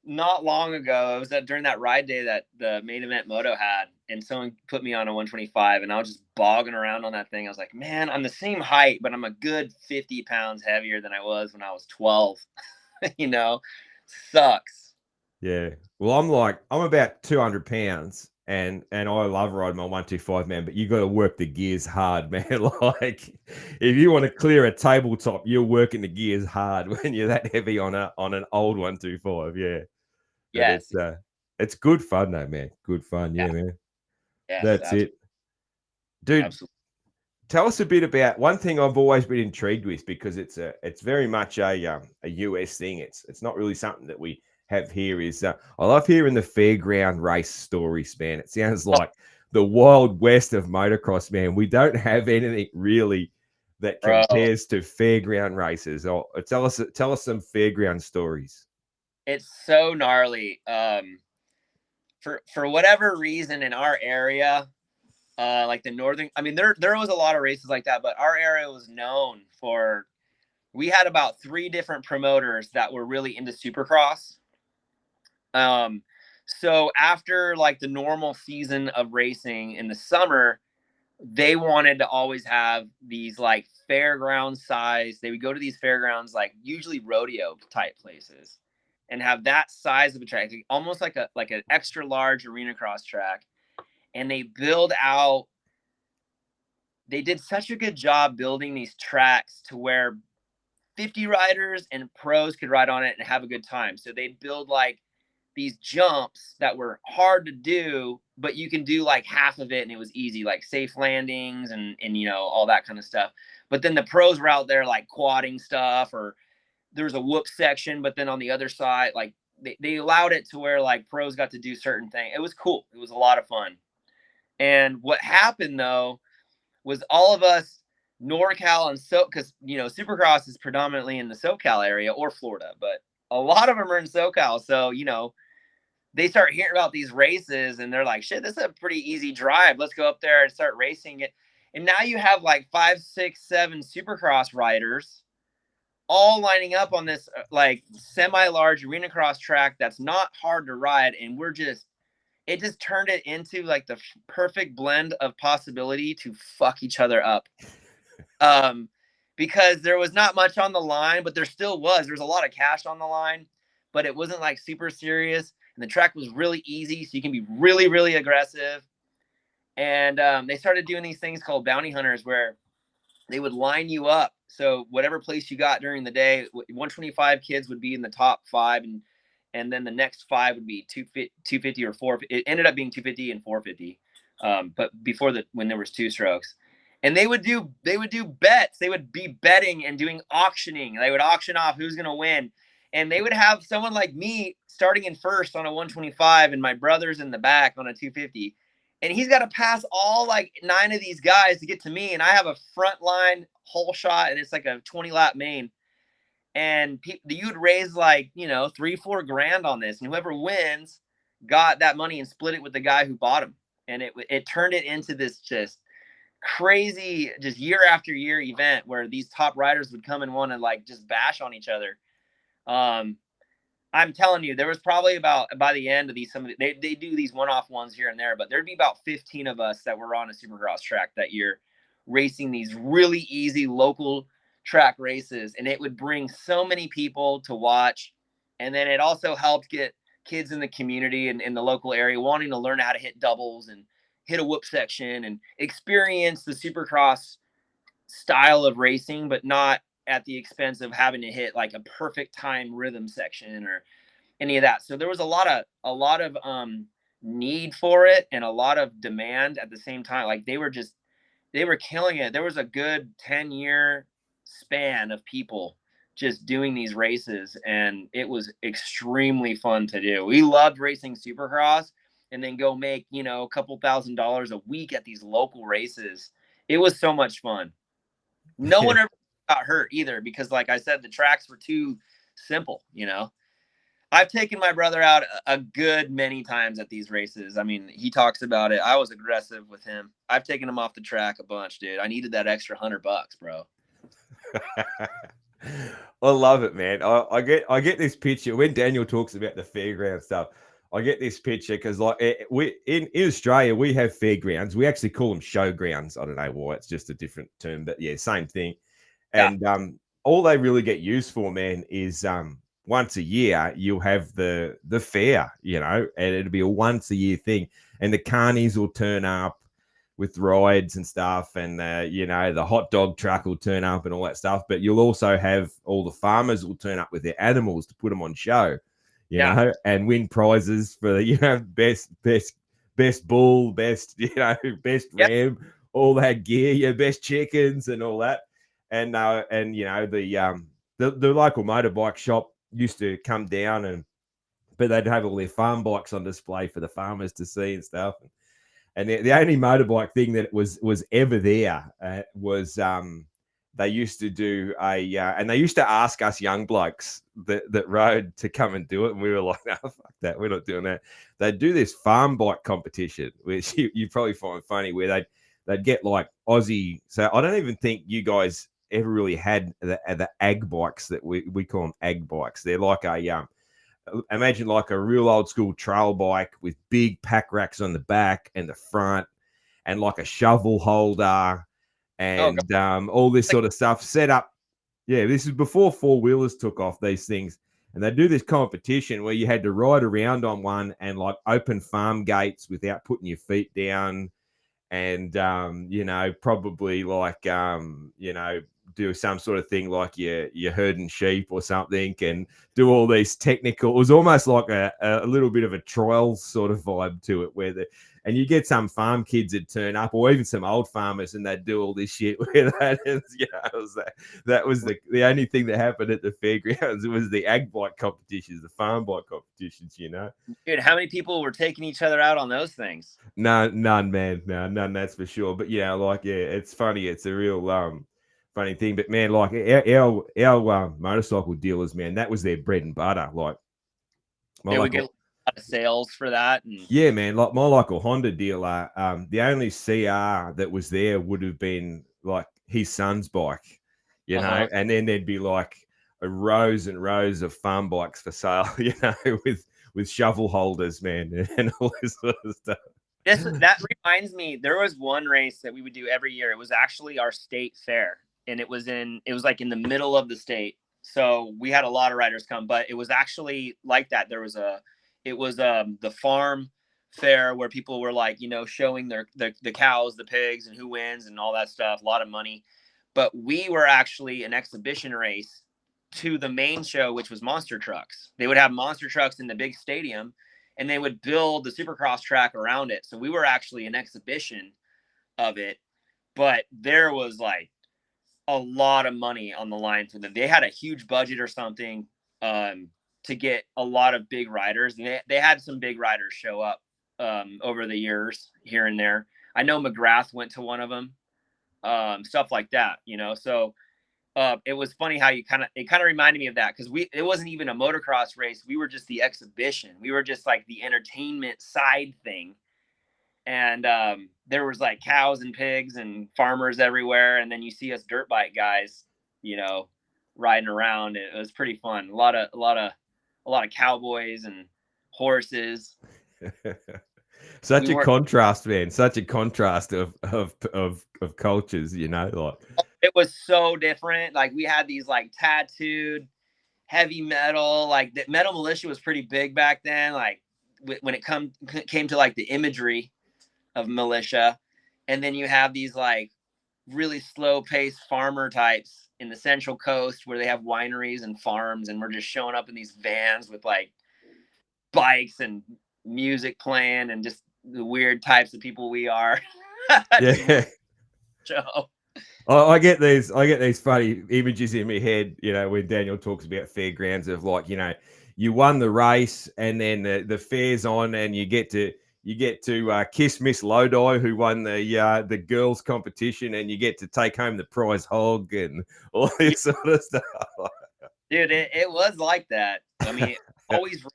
not long ago. It was during that ride day that the main event Moto had, and someone put me on a 125, and I was just bogging around on that thing. I was like, man, I'm the same height, but I'm a good 50 pounds heavier than I was when I was 12. you know, Sucks. Yeah. Well, I'm about 200 pounds, and I love riding my 125, man, but you got to work the gears hard, man. Like if you want to clear a tabletop, you're working the gears hard when you're that heavy on an old 125. Yeah. But Yes. it's good fun though, man. Good fun. Yeah. Yeah, man. Yes. That's it. Dude, Absolutely. tell us a bit about one thing I've always been intrigued with, because it's very much a US thing. It's not really something that we have here. Is I love hearing the fairground race stories, man. It sounds Oh, like the wild west of motocross, man. We don't have anything really that bro, compares to fairground races. Or tell us some fairground stories. it's so gnarly. For whatever reason in our area, like the northern, I mean, there was a lot of races like that, but our area was known for. We had about 3 different promoters that were really into Supercross. Um, so after like the normal season of racing in the summer, they wanted to always have these like fairground size. They would go to these fairgrounds, like usually rodeo type places, and have that size of a track, almost like an extra large arena cross track. And they build out. They did such a good job building these tracks to where 50 riders and pros could ride on it and have a good time. So they'd build like these jumps that were hard to do, but you can do like half of it and it was easy, like safe landings and all that kind of stuff. But then the pros were out there like quadding stuff, or there was a whoop section, but then on the other side, like they allowed it to where like pros got to do certain things. It was cool. It was a lot of fun. And what happened though was all of us NorCal and because Supercross is predominantly in the SoCal area or Florida, but a lot of them are in SoCal. So they start hearing about these races and they're like, shit, this is a pretty easy drive. Let's go up there and start racing it. And now you have like 5, 6, 7 Supercross riders all lining up on this like semi-large arena cross track that's not hard to ride, and we're just it just turned it into like the perfect blend of possibility to fuck each other up. Because there was not much on the line, but there still was. There was a lot of cash on the line, but it wasn't like super serious. And the track was really easy, so you can be really, really aggressive. And they started doing these things called bounty hunters, where they would line you up. So whatever place you got during the day, 125 kids would be in the top 5, and then the next 5 would be 250 or 450. It ended up being 250 and 450, but before when there was 2 strokes. And they would do bets. They would be betting and doing auctioning. They would auction off who's going to win. And they would have someone like me starting in first on a 125 and my brother's in the back on a 250. And he's got to pass all like 9 of these guys to get to me. And I have a front line hole shot, and it's like a 20 lap main. And you'd raise like, $3-4 grand on this. And whoever wins got that money and split it with the guy who bought him. And it turned it into this just crazy, just year after year event where these top riders would come and want to like just bash on each other. I'm telling you, there was probably about, by the end of these, they do these one-off ones here and there, but there'd be about 15 of us that were on a Supercross track that year, racing these really easy local track races. And it would bring so many people to watch. And then it also helped get kids in the community and in the local area wanting to learn how to hit doubles and hit a whoop section and experience the Supercross style of racing, but not at the expense of having to hit like a perfect time rhythm section or any of that. So there was a lot of need for it and a lot of demand at the same time. Like they were killing it. There was a good 10-year span of people just doing these races, and it was extremely fun to do. We loved racing Supercross and then go make, a couple $1,000s a week at these local races. It was so much fun. No one ever got hurt either, because like I said, the tracks were too simple. I've taken my brother out a good many times at these races. I mean, he talks about it. I was aggressive with him. I've taken him off the track a bunch, dude. I needed that extra $100, bro. I love it, man. I get this picture when Daniel talks about the fairground stuff. I get this picture because like we in Australia we have fairgrounds. We actually call them showgrounds. I don't know why. It's just a different term, but yeah, same thing. And all they really get used for, man, is once a year you'll have the fair, and it'll be a once a year thing, and the carnies will turn up with rides and stuff, and the hot dog truck will turn up and all that stuff. But you'll also have all the farmers will turn up with their animals to put them on show, and win prizes for best bull, best ram, all that gear, your best chickens and all that. And the local motorbike shop used to come down, but they'd have all their farm bikes on display for the farmers to see and stuff. And the only motorbike thing that was ever there was they used to do and they used to ask us young blokes that rode to come and do it, and we were like, no, fuck that, we're not doing that. They'd do this farm bike competition, which you probably find funny, where they'd get like Aussie. So I don't even think you guys ever really had the ag bikes that we call them ag bikes. They're like imagine like a real old school trail bike with big pack racks on the back and the front, and like a shovel holder and all this sort of stuff set up. Yeah, this is before 4-wheelers took off, these things. And they do this competition where you had to ride around on one and like open farm gates without putting your feet down, and probably like do some sort of thing like you're herding sheep or something, and do all these technical. It was almost like a little bit of a trial sort of vibe to it, and you get some farm kids that turn up, or even some old farmers, and they'd do all this shit where that was the only thing that happened at the fairgrounds. It was the ag bike competitions, the farm bike competitions, Dude, how many people were taking each other out on those things? None, man. No, none, that's for sure. But it's funny. It's a real funny thing. But man, like our motorcycle dealers, man, that was their bread and butter. Like, they would get a lot of sales for that. Yeah, man. Like my local Honda dealer, the only CR that was there would have been like his son's bike, and then there'd be like rows and rows of farm bikes for sale, with with shovel holders, man, and all this sort of stuff. That reminds me, there was one race that we would do every year. It was actually our state fair, and it was like in the middle of the state. So we had a lot of riders come, but it was actually like that. It was the farm fair where people were like, showing the cows, the pigs, and who wins and all that stuff. A lot of money, but we were actually an exhibition race to the main show, which was monster trucks. They would have monster trucks in the big stadium, and they would build the Supercross track around it. So we were actually an exhibition of it, but there was like a lot of money on the line for them. They had a huge budget or something to get a lot of big riders. And they had some big riders show up over the years here and there. I know McGrath went to one of them, stuff like that, So it was funny how it kind of reminded me of that, because it wasn't even a motocross race. We were just the exhibition. We were just like the entertainment side thing. And there was like cows and pigs and farmers everywhere. And then you see us dirt bike guys, riding around. It was pretty fun. A lot of cowboys and horses. Such a contrast, man. Such a contrast of cultures, like it was so different. Like we had these like tattooed heavy metal, like the Metal Militia was pretty big back then. Like when it came to like the imagery of militia. And then you have these like really slow paced farmer types in the Central Coast where they have wineries and farms, and we're just showing up in these vans with like bikes and music playing and just the weird types of people we are. Yeah. Show. I get these funny images in my head, when Daniel talks about fairgrounds of like, you won the race and then the fair's on and you get to kiss Miss Lodi, who won the girls competition, and you get to take home the prize hog and all this sort of stuff. Dude, it was like that. I mean, always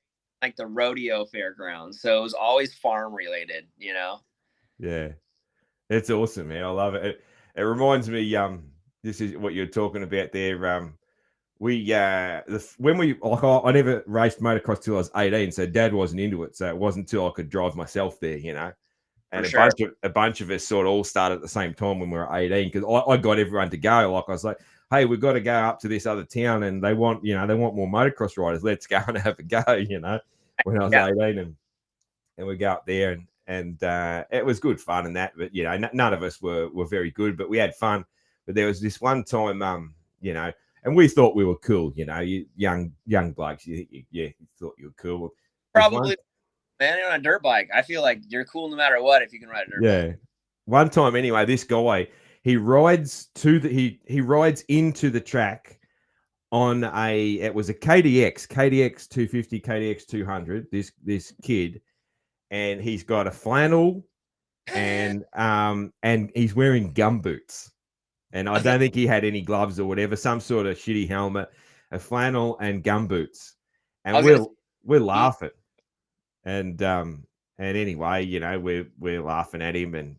like the rodeo fairgrounds, so it was always farm related, Yeah, it's awesome, man. I love it. It reminds me. This is what you're talking about there. When we like, I never raced motocross till I was 18, so Dad wasn't into it. So it wasn't until I could drive myself there, And a bunch of us sort of all started at the same time when we were 18, because I got everyone to go. Like I was like, hey, we've got to go up to this other town, and they want more motocross riders. Let's go and have a go, when I was 18, and we go up there, and it was good fun and that, but none of us were very good, but we had fun. But there was this one time, and we thought we were cool, you young blokes, you thought you were cool. Probably, man, on a dirt bike. I feel like you're cool no matter what if you can ride a dirt bike. Yeah. One time anyway, this guy, he rides into the track on it was a KDX 250, KDX 200, this kid, and he's got a flannel and he's wearing gumboots. And I don't think he had any gloves or whatever, some sort of shitty helmet, a flannel and gumboots. And we're laughing. And anyway, we're laughing at him and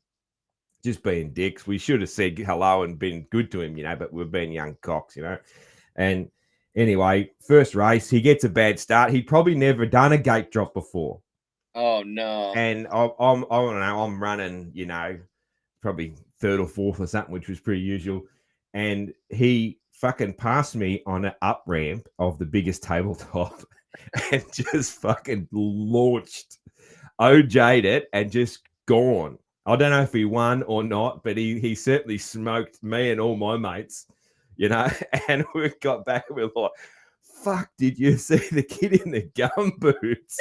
just being dicks. We should have said hello and been good to him, but we've been young cocks, And anyway, first race, he gets a bad start. He'd probably never done a gate drop before. Oh no! And I don't know. I'm running, probably third or fourth or something, which was pretty usual. And he fucking passed me on an up ramp of the biggest tabletop, and just fucking launched, OJ'd it, and just gone. I don't know if he won or not, but he certainly smoked me and all my mates, And we got back and we were like, fuck, did you see the kid in the gumboots?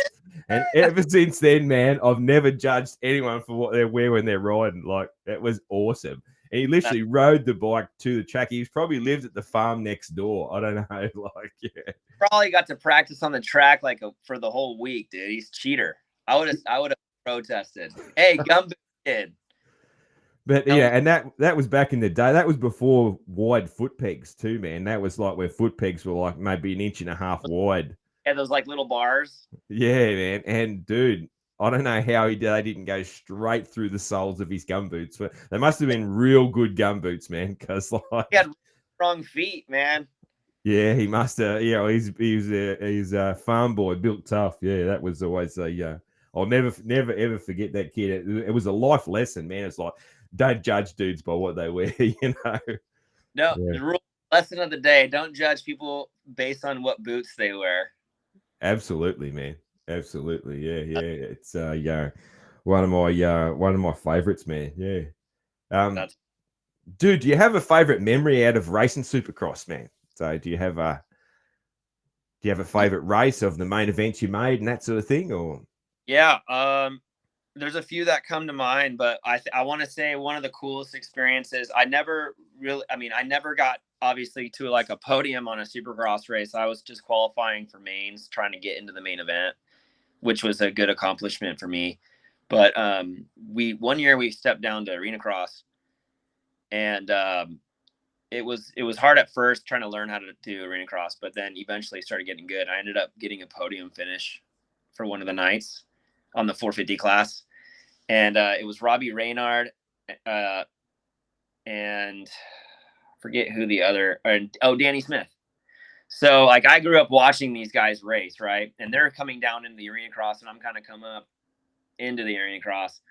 And ever since then, man, I've never judged anyone for what they wear when they're riding. Like, it was awesome. And he literally rode the bike to the track. He's probably lived at the farm next door. I don't know. Like, yeah. Probably got to practice on the track for the whole week, dude. He's a cheater. I would have protested. Hey, gumboot kid. But yeah, and that was back in the day. That was before wide foot pegs too, man. That was like where foot pegs were like maybe an inch and a half wide. Yeah, those like little bars. Yeah, man. And dude, I don't know how they didn't go straight through the soles of his gumboots, but they must have been real good gumboots, man. Because like, he had strong feet, man. Yeah, he must have. He's a farm boy, built tough. Yeah, that was always a. I'll never ever forget that kid. It was a life lesson, man. It's like don't judge dudes by what they wear. No, Yeah, the rule lesson of the day: don't judge people based on what boots they wear. absolutely, man. Absolutely, yeah. It's one of my favorites, man. Yeah. Um, That's dude, do you have a favorite memory out of racing Supercross, man? So do you have a favorite race of the main events you made and that sort of thing, or? yeah. There's a few that come to mind, but I want to say one of the coolest experiences. I never got obviously to like a podium on a Supercross race. I was just qualifying for mains, trying to get into the main event, which was a good accomplishment for me. But we one year we stepped down to Arena Cross, and it was hard at first trying to learn how to do Arena Cross, but then eventually started getting good. I ended up getting a podium finish for one of the nights on the 450 class, and it was Robbie Reynard, and forget who the other. Danny Smith. So like I grew up watching these guys race, right? And they're coming down into the Arena Cross, and I'm kind of come up into the Arena Cross.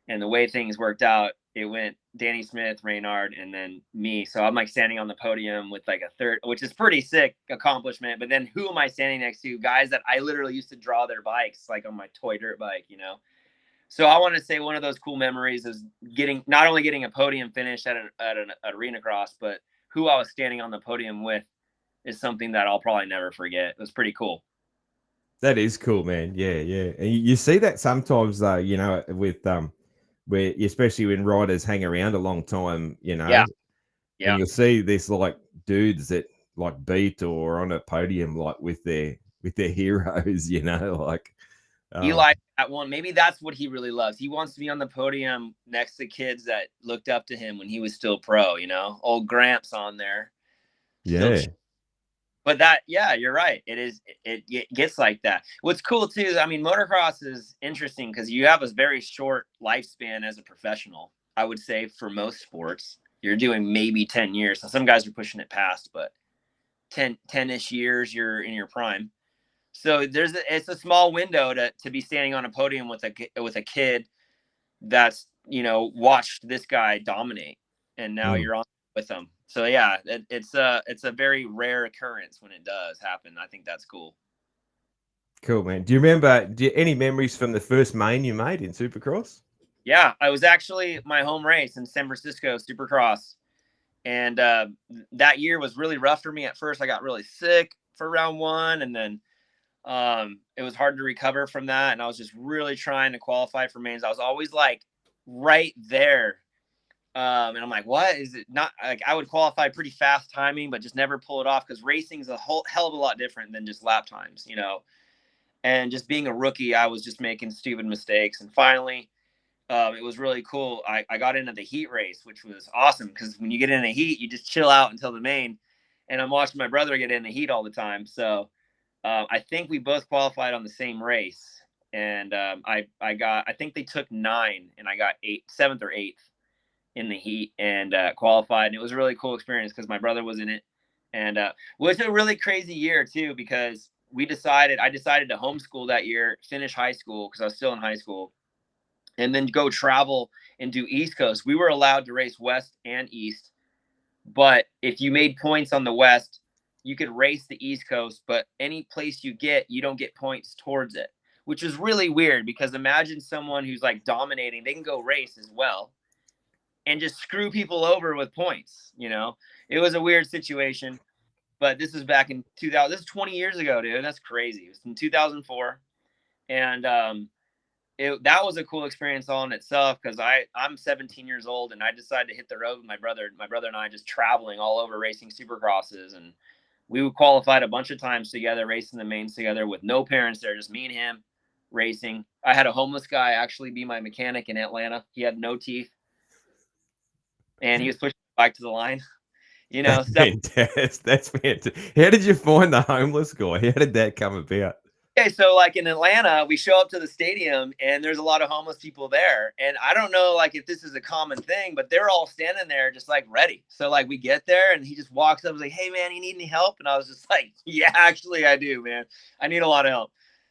And the way things worked out, it went Danny Smith, Reynard, and then me. So I'm like standing on the podium with like a third, which is pretty sick accomplishment. But then who am I standing next to? Guys that I literally used to draw their bikes, like on my toy dirt bike, you know. So I want to say one of those cool memories is not only getting a podium finish at an Arena Cross, but who I was standing on the podium with is something that I'll probably never forget. It was pretty cool. That is cool, man. Yeah. And you see that sometimes, with where especially when riders hang around a long time, Yeah, and yeah. you'll see this like dudes that like beat or on a podium like with their heroes, like uh, Eli, that one, maybe that's what he really loves. He wants to be on the podium next to kids that looked up to him when he was still pro, you know, old Gramps on there. Still, yeah. but yeah, you're right. It gets like that. What's cool too, I mean, motocross is interesting because you have a very short lifespan as a professional. I would say for most sports, you're doing maybe 10 years. So some guys are pushing it past, but 10-ish years, you're in your prime. So it's a small window to be standing on a podium with a kid that's watched this guy dominate, and now Mm. you're on with him. So yeah, it's a very rare occurrence when it does happen. I think that's cool. Cool, man. Do you remember any memories from the first main you made in Supercross? Yeah, I was actually my home race in San Francisco Supercross, and that year was really rough for me at first. I got really sick for round one, and then it was hard to recover from that, and I was just really trying to qualify for mains. I was always like right there. And I'm like, what is it? Not like I would qualify pretty fast timing, but just never pull it off because racing is a whole hell of a lot different than just lap times, you know. And just being a rookie, I was just making stupid mistakes. And finally, it was really cool. I got into the heat race, which was awesome because when you get in a heat, you just chill out until the main. And I'm watching my brother get in the heat all the time. So I think we both qualified on the same race. And I think they took 9 and I got 7th or 8th in the heat and qualified. And it was a really cool experience because my brother was in it. And it was a really crazy year too, because I decided to homeschool that year, finish high school because I was still in high school, and then go travel and do East Coast. We were allowed to race West and East, but if you made points on the West, you could race the East Coast, but any place you don't get points towards it, which is really weird because imagine someone who's like dominating, they can go race as well and just screw people over with points, you know? It was a weird situation, but this was back in 2000. This is 20 years ago, dude. That's crazy. It was in 2004. And that was a cool experience all in itself because I'm 17 years old and I decided to hit the road with my brother. My brother and I just traveling all over racing supercrosses, and we qualified a bunch of times together, racing the mains together with no parents there, just me and him racing. I had a homeless guy actually be my mechanic in Atlanta. He had no teeth and he was pushing the bike to the line. You know, That's stuff. fantastic. That's fantastic. How did you find the homeless guy? How did that come about? Okay, so like in Atlanta, we show up to the stadium and there's a lot of homeless people there. And I don't know like if this is a common thing, but they're all standing there just like ready. So like we get there and he just walks up and is like, "Hey man, you need any help?" And I was just like, "Yeah, actually I do, man. I need a lot of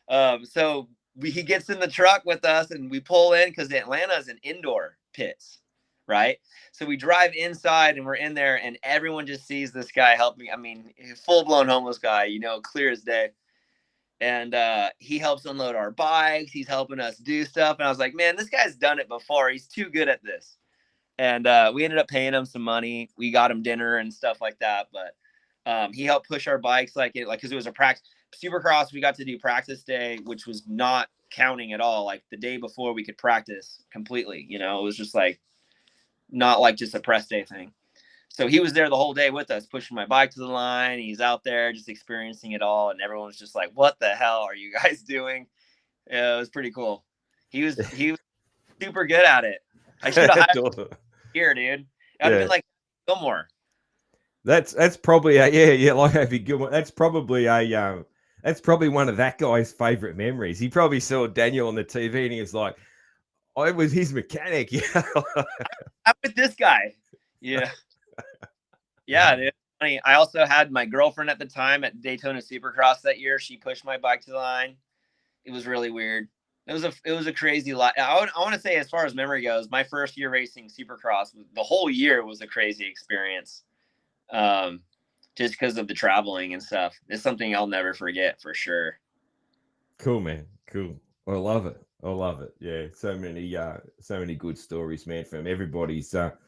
help." So he gets in the truck with us and we pull in because Atlanta is an indoor pits, right? So we drive inside and we're in there and everyone just sees this guy helping. I mean, full blown homeless guy, clear as day. And he helps unload our bikes. He's helping us do stuff. And I was like, man, this guy's done it before. He's too good at this. And we ended up paying him some money. We got him dinner and stuff like that. But he helped push our bikes because it was a practice. Supercross, we got to do practice day, which was not counting at all. Like the day before we could practice completely. It was just like not like just a press day thing. So he was there the whole day with us, pushing my bike to the line. He's out there just experiencing it all. And everyone was just like, "What the hell are you guys doing?" Yeah, it was pretty cool. He was super good at it. I should have hired him here, dude. I'd have been like Gilmore. That's probably like Happy Gilmore. That's probably one of that guy's favorite memories. He probably saw Daniel on the TV and he was like, I was his mechanic. Yeah. I'm with this guy. Yeah. Yeah, dude. Funny. I also had my girlfriend at the time at Daytona Supercross that year. She pushed my bike to the line. It was really weird. It was a crazy lot. I want to say, as far as memory goes, my first year racing Supercross, the whole year was a crazy experience. Just because of the traveling and stuff. It's something I'll never forget for sure. Cool, man. Cool. I love it. I love it. Yeah. So many good stories, man, from everybody's dirt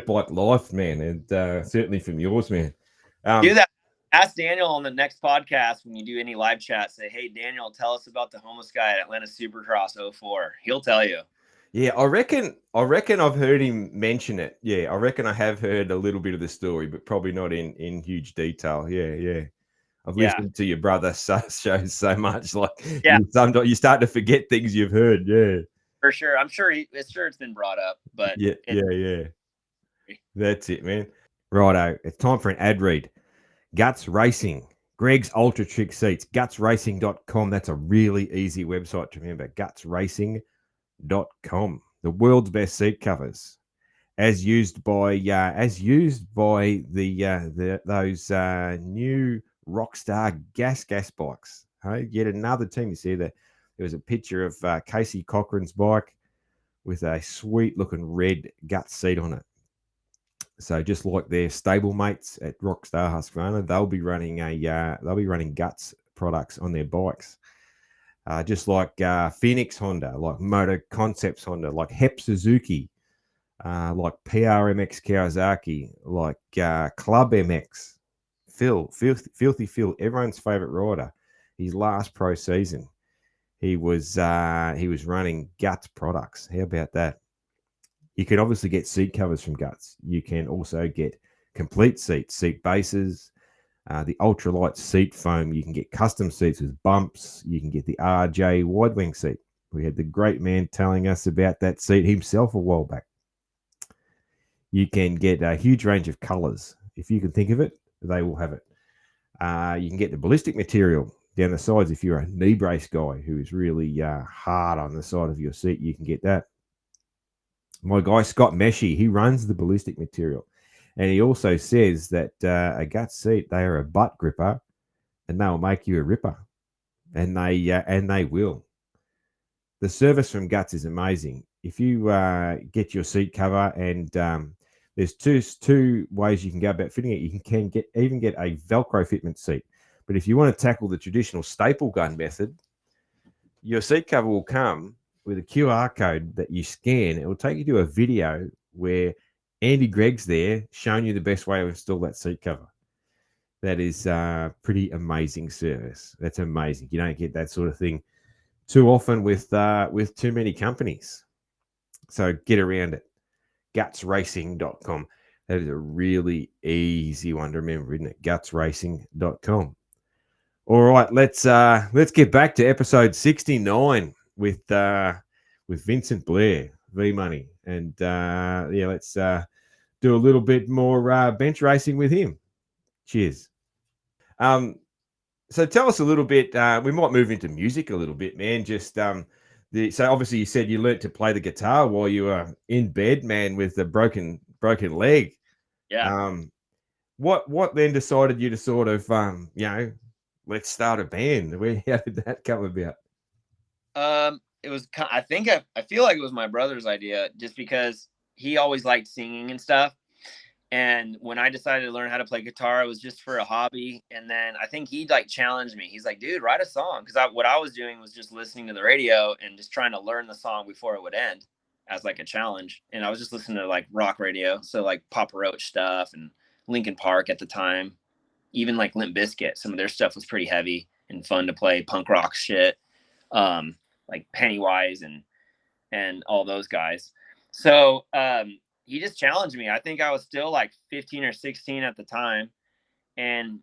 bike life, man. And certainly from yours, man. Do that. Ask Daniel on the next podcast when you do any live chat. Say, "Hey, Daniel, tell us about the homeless guy at Atlanta Supercross 04." He'll tell you. Yeah, I reckon I've heard him mention it. Yeah, I reckon I have heard a little bit of the story, but probably not in huge detail. Yeah, yeah. I've listened to your brother shows so much, like sometimes you start to forget things you've heard. Yeah, for sure. I'm sure it's been brought up, but yeah. That's it, man. Righto, it's time for an ad read. Guts Racing, Greg's Ultra Trick Seats, gutsracing.com. That's a really easy website to remember. Gutsracing.com. The world's best seat covers, as used by those new Rockstar gas bikes. Hey, yet another team. You see that there was a picture of Casey Cochran's bike with a sweet looking red Guts seat on it. So just like their stable mates at Rockstar Husqvarna, they'll be running Guts products on their bikes. Just like Phoenix Honda, like Moto Concepts Honda, like Hep Suzuki, like PRMX Kawasaki, like Club MX, Filthy Phil, everyone's favorite rider. His last pro season, he was running Guts products. How about that? You can obviously get seat covers from Guts. You can also get complete seats, seat bases, the ultralight seat foam. You can get custom seats with bumps. You can get the RJ wide wing seat. We had the great man telling us about that seat himself a while back. You can get a huge range of colors. If you can think of it, they will have it. You can get the ballistic material down the sides. If you're a knee brace guy who is really hard on the side of your seat, you can get that. My guy Scott Meshy, he runs the ballistic material, and he also says that a Guts seat, they are a butt gripper, and they'll make you a ripper, and they will. The service from Guts is amazing. If you get your seat cover, and there's two ways you can go about fitting it. You can even get a Velcro fitment seat, but if you want to tackle the traditional staple gun method, your seat cover will come with a QR code that you scan. It will take you to a video where Andy Gregg's there showing you the best way to install that seat cover. That is pretty amazing service. That's amazing. You don't get that sort of thing too often with too many companies. So get around it. Gutsracing.com. That is a really easy one to remember, isn't it? Gutsracing.com. All right, let's get back to episode 69 with Vincent Blair, V Money, and let's do a little bit more bench racing with him. Cheers. So tell us a little bit. We might move into music a little bit, man. Just so obviously you said you learnt to play the guitar while you were in bed, man, with a broken leg. Yeah. Um, what then decided you to sort of let's start a band? Where how did that come about? It was I think I feel like it was my brother's idea, just because he always liked singing and stuff. And when I decided to learn how to play guitar, it was just for a hobby. And then I think he like challenged me. He's like, dude, write a song. Cause what I was doing was just listening to the radio and just trying to learn the song before it would end as like a challenge. And I was just listening to like rock radio. So like Papa Roach stuff and Linkin Park at the time, even like Limp Bizkit. Some of their stuff was pretty heavy and fun to play, punk rock shit. Like Pennywise and all those guys. So he just challenged me. I think I was still like 15 or 16 at the time. And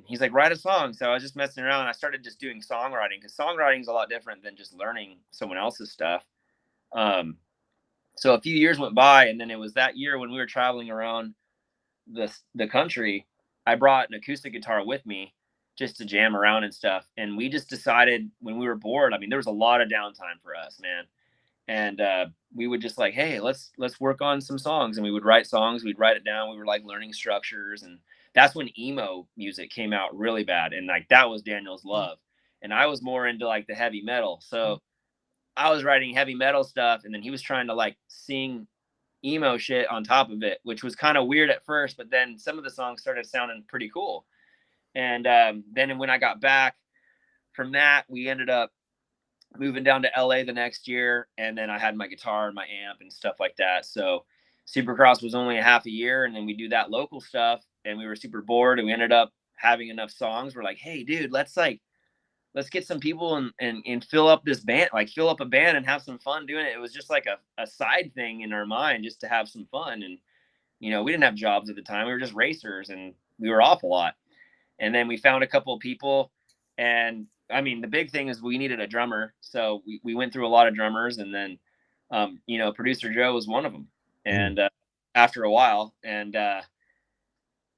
he's like, write a song. So I was just messing around. I started just doing songwriting, because songwriting is a lot different than just learning someone else's stuff. So a few years went by, and then it was that year when we were traveling around the country. I brought an acoustic guitar with me just to jam around and stuff. And we just decided when we were bored, I mean, there was a lot of downtime for us, man. And we would just like, hey, let's work on some songs. And we would write songs, we'd write it down, we were like learning structures. And that's when emo music came out really bad, and like that was Daniel's love. And I was more into like the heavy metal, so I was writing heavy metal stuff, and then he was trying to like sing emo shit on top of it, which was kind of weird at first, but then some of the songs started sounding pretty cool. And then when I got back from that, we ended up moving down to LA the next year, and then I had my guitar and my amp and stuff like that. So Supercross was only a half a year, and then we do that local stuff, and we were super bored, and we ended up having enough songs. We're like, hey dude, let's get some people and fill up this band, like fill up a band and have some fun doing it. It was just like a side thing in our mind, just to have some fun. And we didn't have jobs at the time, we were just racers, and we were off a lot. And then we found a couple of people, and I mean, the big thing is we needed a drummer. So we went through a lot of drummers, and then, producer Joe was one of them. And after a while, and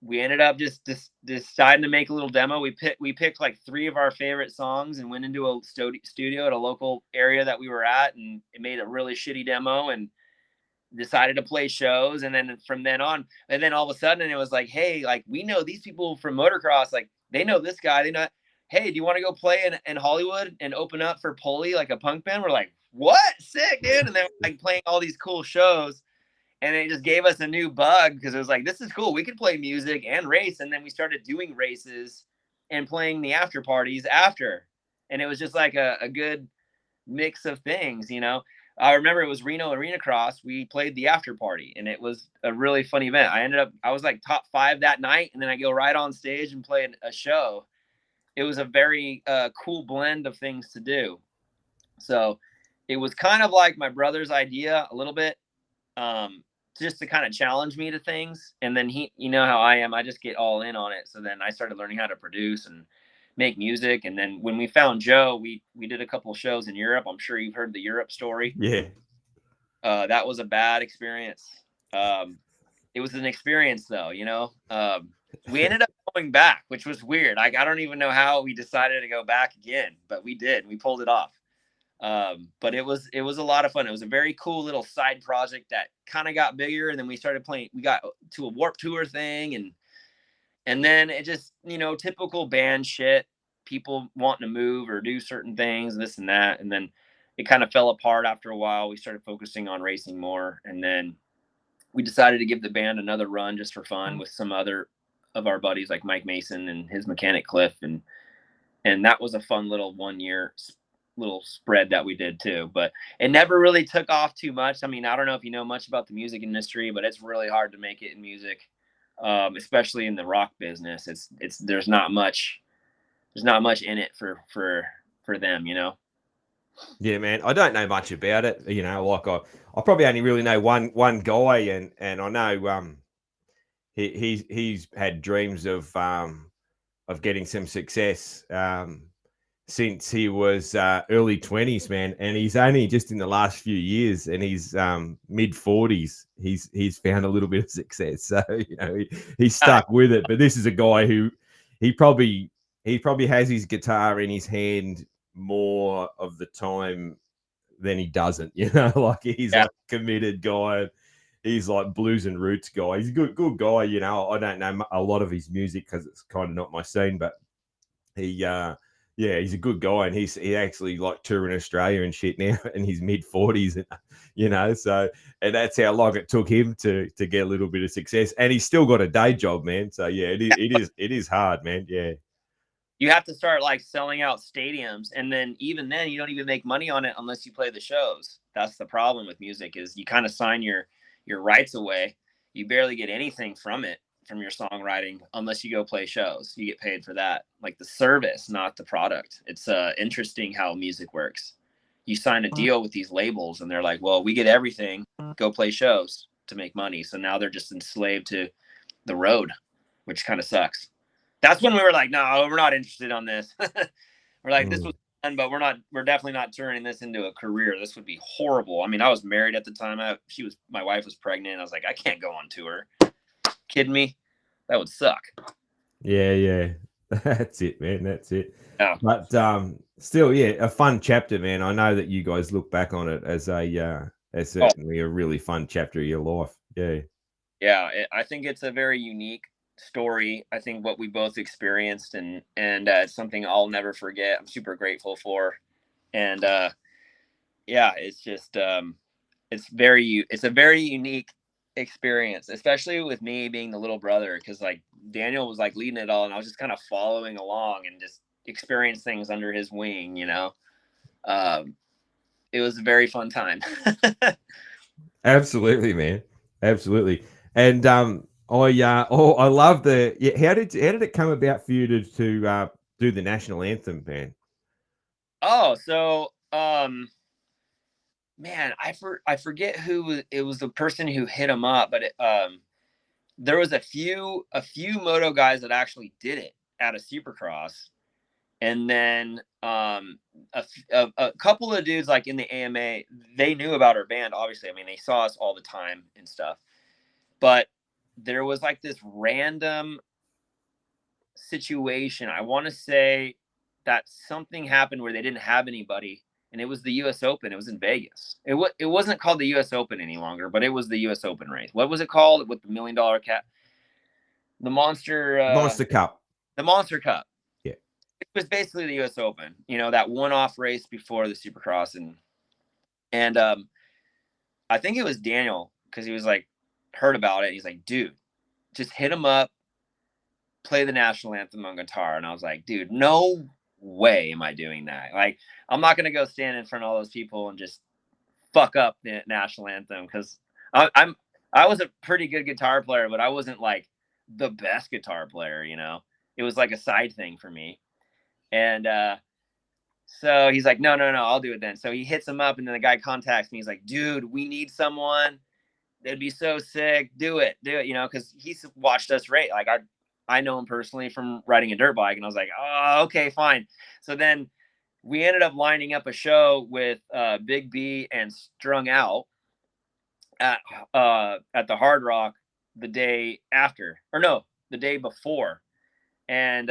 we ended up just deciding to make a little demo. We picked like 3 of our favorite songs and went into a studio at a local area that we were at, and it made a really shitty demo, and decided to play shows. And then from then on, and then all of a sudden it was like, hey, like we know these people from motocross, like they know this guy, they know, hey, do you want to go play in Hollywood and open up for Pulley, like a punk band? We're like, what? Sick, dude. And then like playing all these cool shows, and it just gave us a new bug, because it was like, this is cool, we could play music and race. And then we started doing races and playing the after parties after, and it was just like a good mix of things. I remember it was Reno Arena Cross. We played the after party, and it was a really fun event. I was like top 5 that night, and then I go right on stage and play a show. It was a very cool blend of things to do. So it was kind of like my brother's idea a little bit, just to kind of challenge me to things. And then he, you know how I am, I just get all in on it. So then I started learning how to produce and make music. And then when we found Joe, we did a couple of shows in Europe. I'm sure you've heard the Europe story. Yeah. That was a bad experience. It was an experience though, we ended up going back, which was weird. I don't even know how we decided to go back again, but we did. We pulled it off. But it was a lot of fun. It was a very cool little side project that kind of got bigger, and then we started playing. We got to a Warped Tour thing, and then it just, typical band shit. People wanting to move or do certain things, this and that, and then it kind of fell apart after a while. We started focusing on racing more, and then we decided to give the band another run just for fun with some other of our buddies like Mike Mason and his mechanic Cliff, and that was a fun little 1 year little spread that we did too. But it never really took off too much. I mean, I don't know if you know much about the music industry, but it's really hard to make it in music, especially in the rock business. It's there's not much in it for them, Yeah, man. I don't know much about it. Like I probably only really know one guy, and I know he's had dreams of getting some success since he was early 20s, man. And he's only just in the last few years, and he's mid 40s. He's found a little bit of success, so he's stuck with it. But this is a guy who he probably he probably has his guitar in his hand more of the time than he doesn't. Like he's Yeah. like a committed guy. He's like blues and roots guy. He's a good guy. I don't know a lot of his music because it's kind of not my scene, but he yeah, he's a good guy, and he actually like touring Australia and shit now in his mid 40s, so and that's how long it took him to get a little bit of success, and he's still got a day job, man. So yeah, it is hard, man. Yeah. You have to start like selling out stadiums, and then even then you don't even make money on it unless you play the shows. That's the problem with music, is you kind of sign your rights away. You barely get anything from it, from your songwriting, unless you go play shows. You get paid for that, like the service, not the product. It's interesting how music works. You sign a deal with these labels and they're like, well, we get everything, go play shows to make money. So now they're just enslaved to the road, which kind of sucks. That's when we were like, no, we're not interested on this. We're like, this was fun, but we're definitely not turning this into a career. This would be horrible. I mean, I was married at the time. My wife was pregnant. I was like, I can't go on tour. Kidding me? That would suck. Yeah. That's it, man. That's it. Yeah. But still, yeah, a fun chapter, man. I know that you guys look back on it as as Oh, certainly a really fun chapter of your life. Yeah. yeah. I think it's a very unique story. I think what we both experienced, and it's something I'll never forget. I'm super grateful for. And yeah, it's just it's a very unique experience, especially with me being the little brother, because like Daniel was like leading it all, and I was just kind of following along and just experience things under his wing. um it was a very fun time. Absolutely, man. Absolutely. And I love the yeah. How did it come about for you to do the national anthem, man? Oh, so man, I forget who it was, the person who hit him up, but there was a few moto guys that actually did it at a Supercross. And then a couple of dudes like in the AMA, they knew about our band. Obviously, I mean, they saw us all the time and stuff. But there was like this random situation. I want to say that something happened where they didn't have anybody, and it was the U.S. Open. It was in Vegas. It wasn't called the U.S. Open any longer, but it was the U.S. Open race. What was it called with the $1 million cap? The Monster Cup. the Monster Cup. Yeah. It was basically the U.S. Open. That one-off race before the Supercross, and I think it was Daniel, because he was like heard about it. He's like, dude, just hit him up, play the national anthem on guitar. And I was like, dude, no way am I doing that. Like, I'm not gonna go stand in front of all those people and just fuck up the national anthem, because I was a pretty good guitar player, but I wasn't like the best guitar player. It was like a side thing for me. And so he's like, no, I'll do it then. So he hits him up, and then the guy contacts me. He's like, dude, we need someone. It'd be so sick. Do it, because he's watched us rate. Like I know him personally from riding a dirt bike, and I was like, oh, okay, fine. So then we ended up lining up a show with Big B and Strung Out at the Hard Rock the day after, or no, the day before, and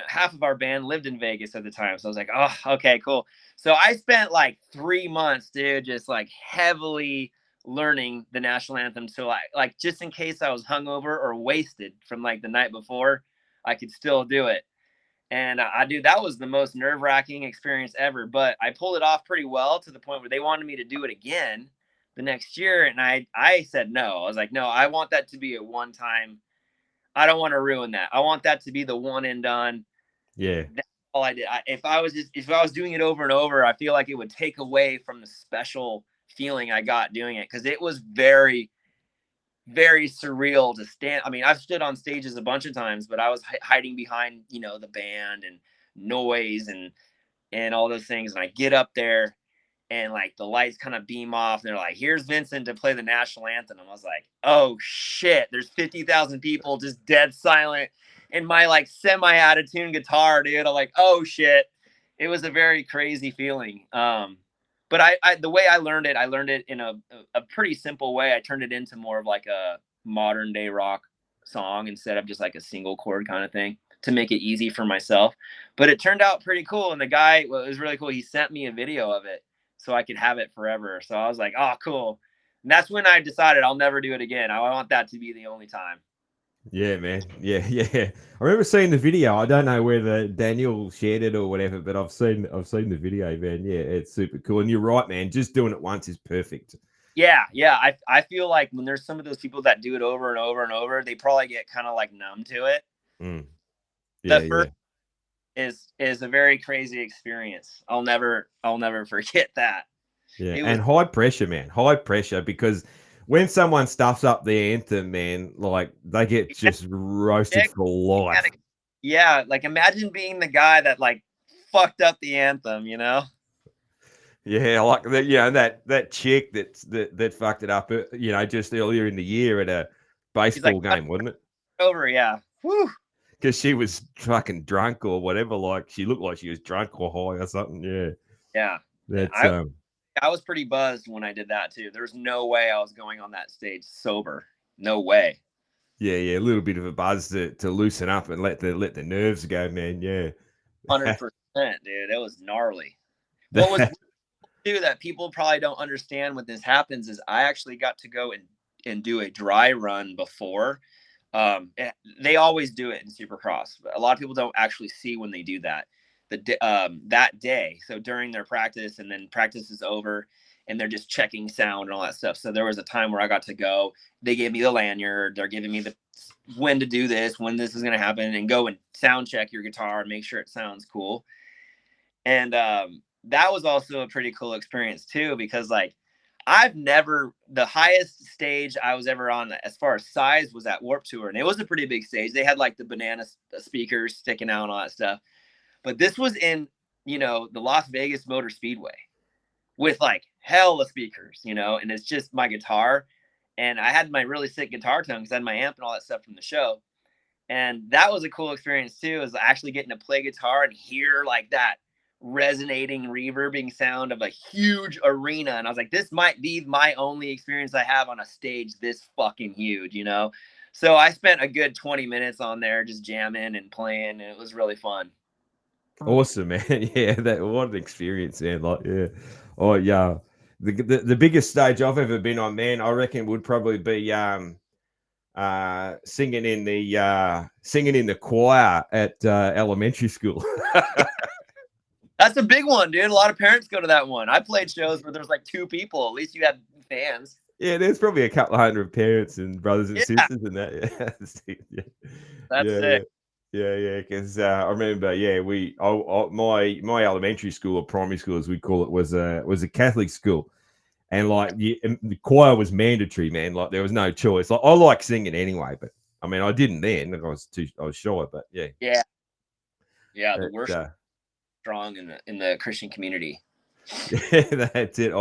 half of our band lived in Vegas at the time. So I was like, oh, okay, cool. So I spent like 3 months, dude, just like heavily learning the national anthem. So like just in case I was hungover or wasted from like the night before, I could still do it. And dude, that was the most nerve-wracking experience ever. But I pulled it off pretty well, to the point where they wanted me to do it again the next year. And I said no. I was like, no, I want that to be a one-time. I don't want to ruin that. I want that to be the one and done. Yeah. That's all I did. If I was doing it over and over, I feel like it would take away from the special feeling I got doing it, because it was very, very surreal to stand. I mean, I've stood on stages a bunch of times, but I was hiding behind, the band and noise and all those things. And I get up there, and like the lights kind of beam off, and they're like, here's Vincent to play the national anthem. And I was like, oh shit, there's 50,000 people just dead silent, and my like semi out of tune guitar, dude. I'm like, oh shit. It was a very crazy feeling. But the way I learned it in a pretty simple way. I turned it into more of like a modern day rock song instead of just like a single chord kind of thing. to make it easy for myself. But it turned out pretty cool. And the guy, well, it was really cool. He sent me a video of it so I could have it forever. So I was like, oh, cool. And that's when I decided I'll never do it again. I want that to be the only time. Yeah, man. Yeah, yeah. I remember seeing the video. I don't know whether Daniel shared it or whatever, but I've seen the video, man. Yeah, it's super cool. And you're right, man. Just doing it once is perfect. Yeah, yeah. I feel like when there's some of those people that do it over and over and over, they probably get kind of like numb to it. Mm. The Yeah, yeah. first is a very crazy experience. I'll never forget that. Yeah. It was And high pressure, man. High pressure because when someone stuffs up the anthem, man, like they get just roasted for life. yeah, like imagine being the guy that like fucked up the anthem, you know? Yeah, like that. Yeah, and that chick that fucked it up. Just earlier in the year at a He's like baseball game, wasn't it? over, yeah. Whew. Because she was fucking drunk or whatever. Like she looked like she was drunk or high or something. Yeah, Yeah. that's I was pretty buzzed when I did that too. There's no way I was going on that stage sober. No way. yeah, yeah. A little bit of a buzz to loosen up and let the nerves go, man. Yeah, 100%, dude. It was gnarly. What was too that people probably don't understand when this happens is I actually got to go and do a dry run before. They always do it in Supercross, but a lot of people don't actually see when they do that that day. So during their practice, and then practice is over, and they're just checking sound and all that stuff. So there was a time where I got to go. They gave me the lanyard. They're giving me the when to do this, when this is going to happen, and go and sound check your guitar and make sure it sounds cool. And that was also a pretty cool experience too, because like the highest stage I was ever on as far as size was at Warped Tour, and it was a pretty big stage. They had like the banana speakers sticking out and all that stuff. But this was in, the Las Vegas Motor Speedway with like hell of speakers, and it's just my guitar. And I had my really sick guitar tone because I had my amp and all that stuff from the show. And that was a cool experience too, is actually getting to play guitar and hear like that resonating, reverbing sound of a huge arena. And I was like, this might be my only experience I have on a stage this fucking huge, So I spent a good 20 minutes on there just jamming and playing, and it was really fun. awesome, man. Yeah, what an experience, man. Like, yeah, oh yeah. The biggest stage I've ever been on, man, I reckon would probably be singing in the choir at elementary school. That's a big one, dude. A lot of parents go to that one. I played shows where there's like 2 people. At least you had fans. Yeah, there's probably a couple of hundred parents and brothers and sisters in that. Yeah, That's yeah, sick. yeah. Because I remember, yeah, my elementary school or primary school, as we call it, was a Catholic school, and like and the choir was mandatory, man. Like there was no choice. Like I like singing anyway, but I mean I didn't then. I was shy, but yeah, yeah. The worst strong in the Christian community. Yeah, that's it.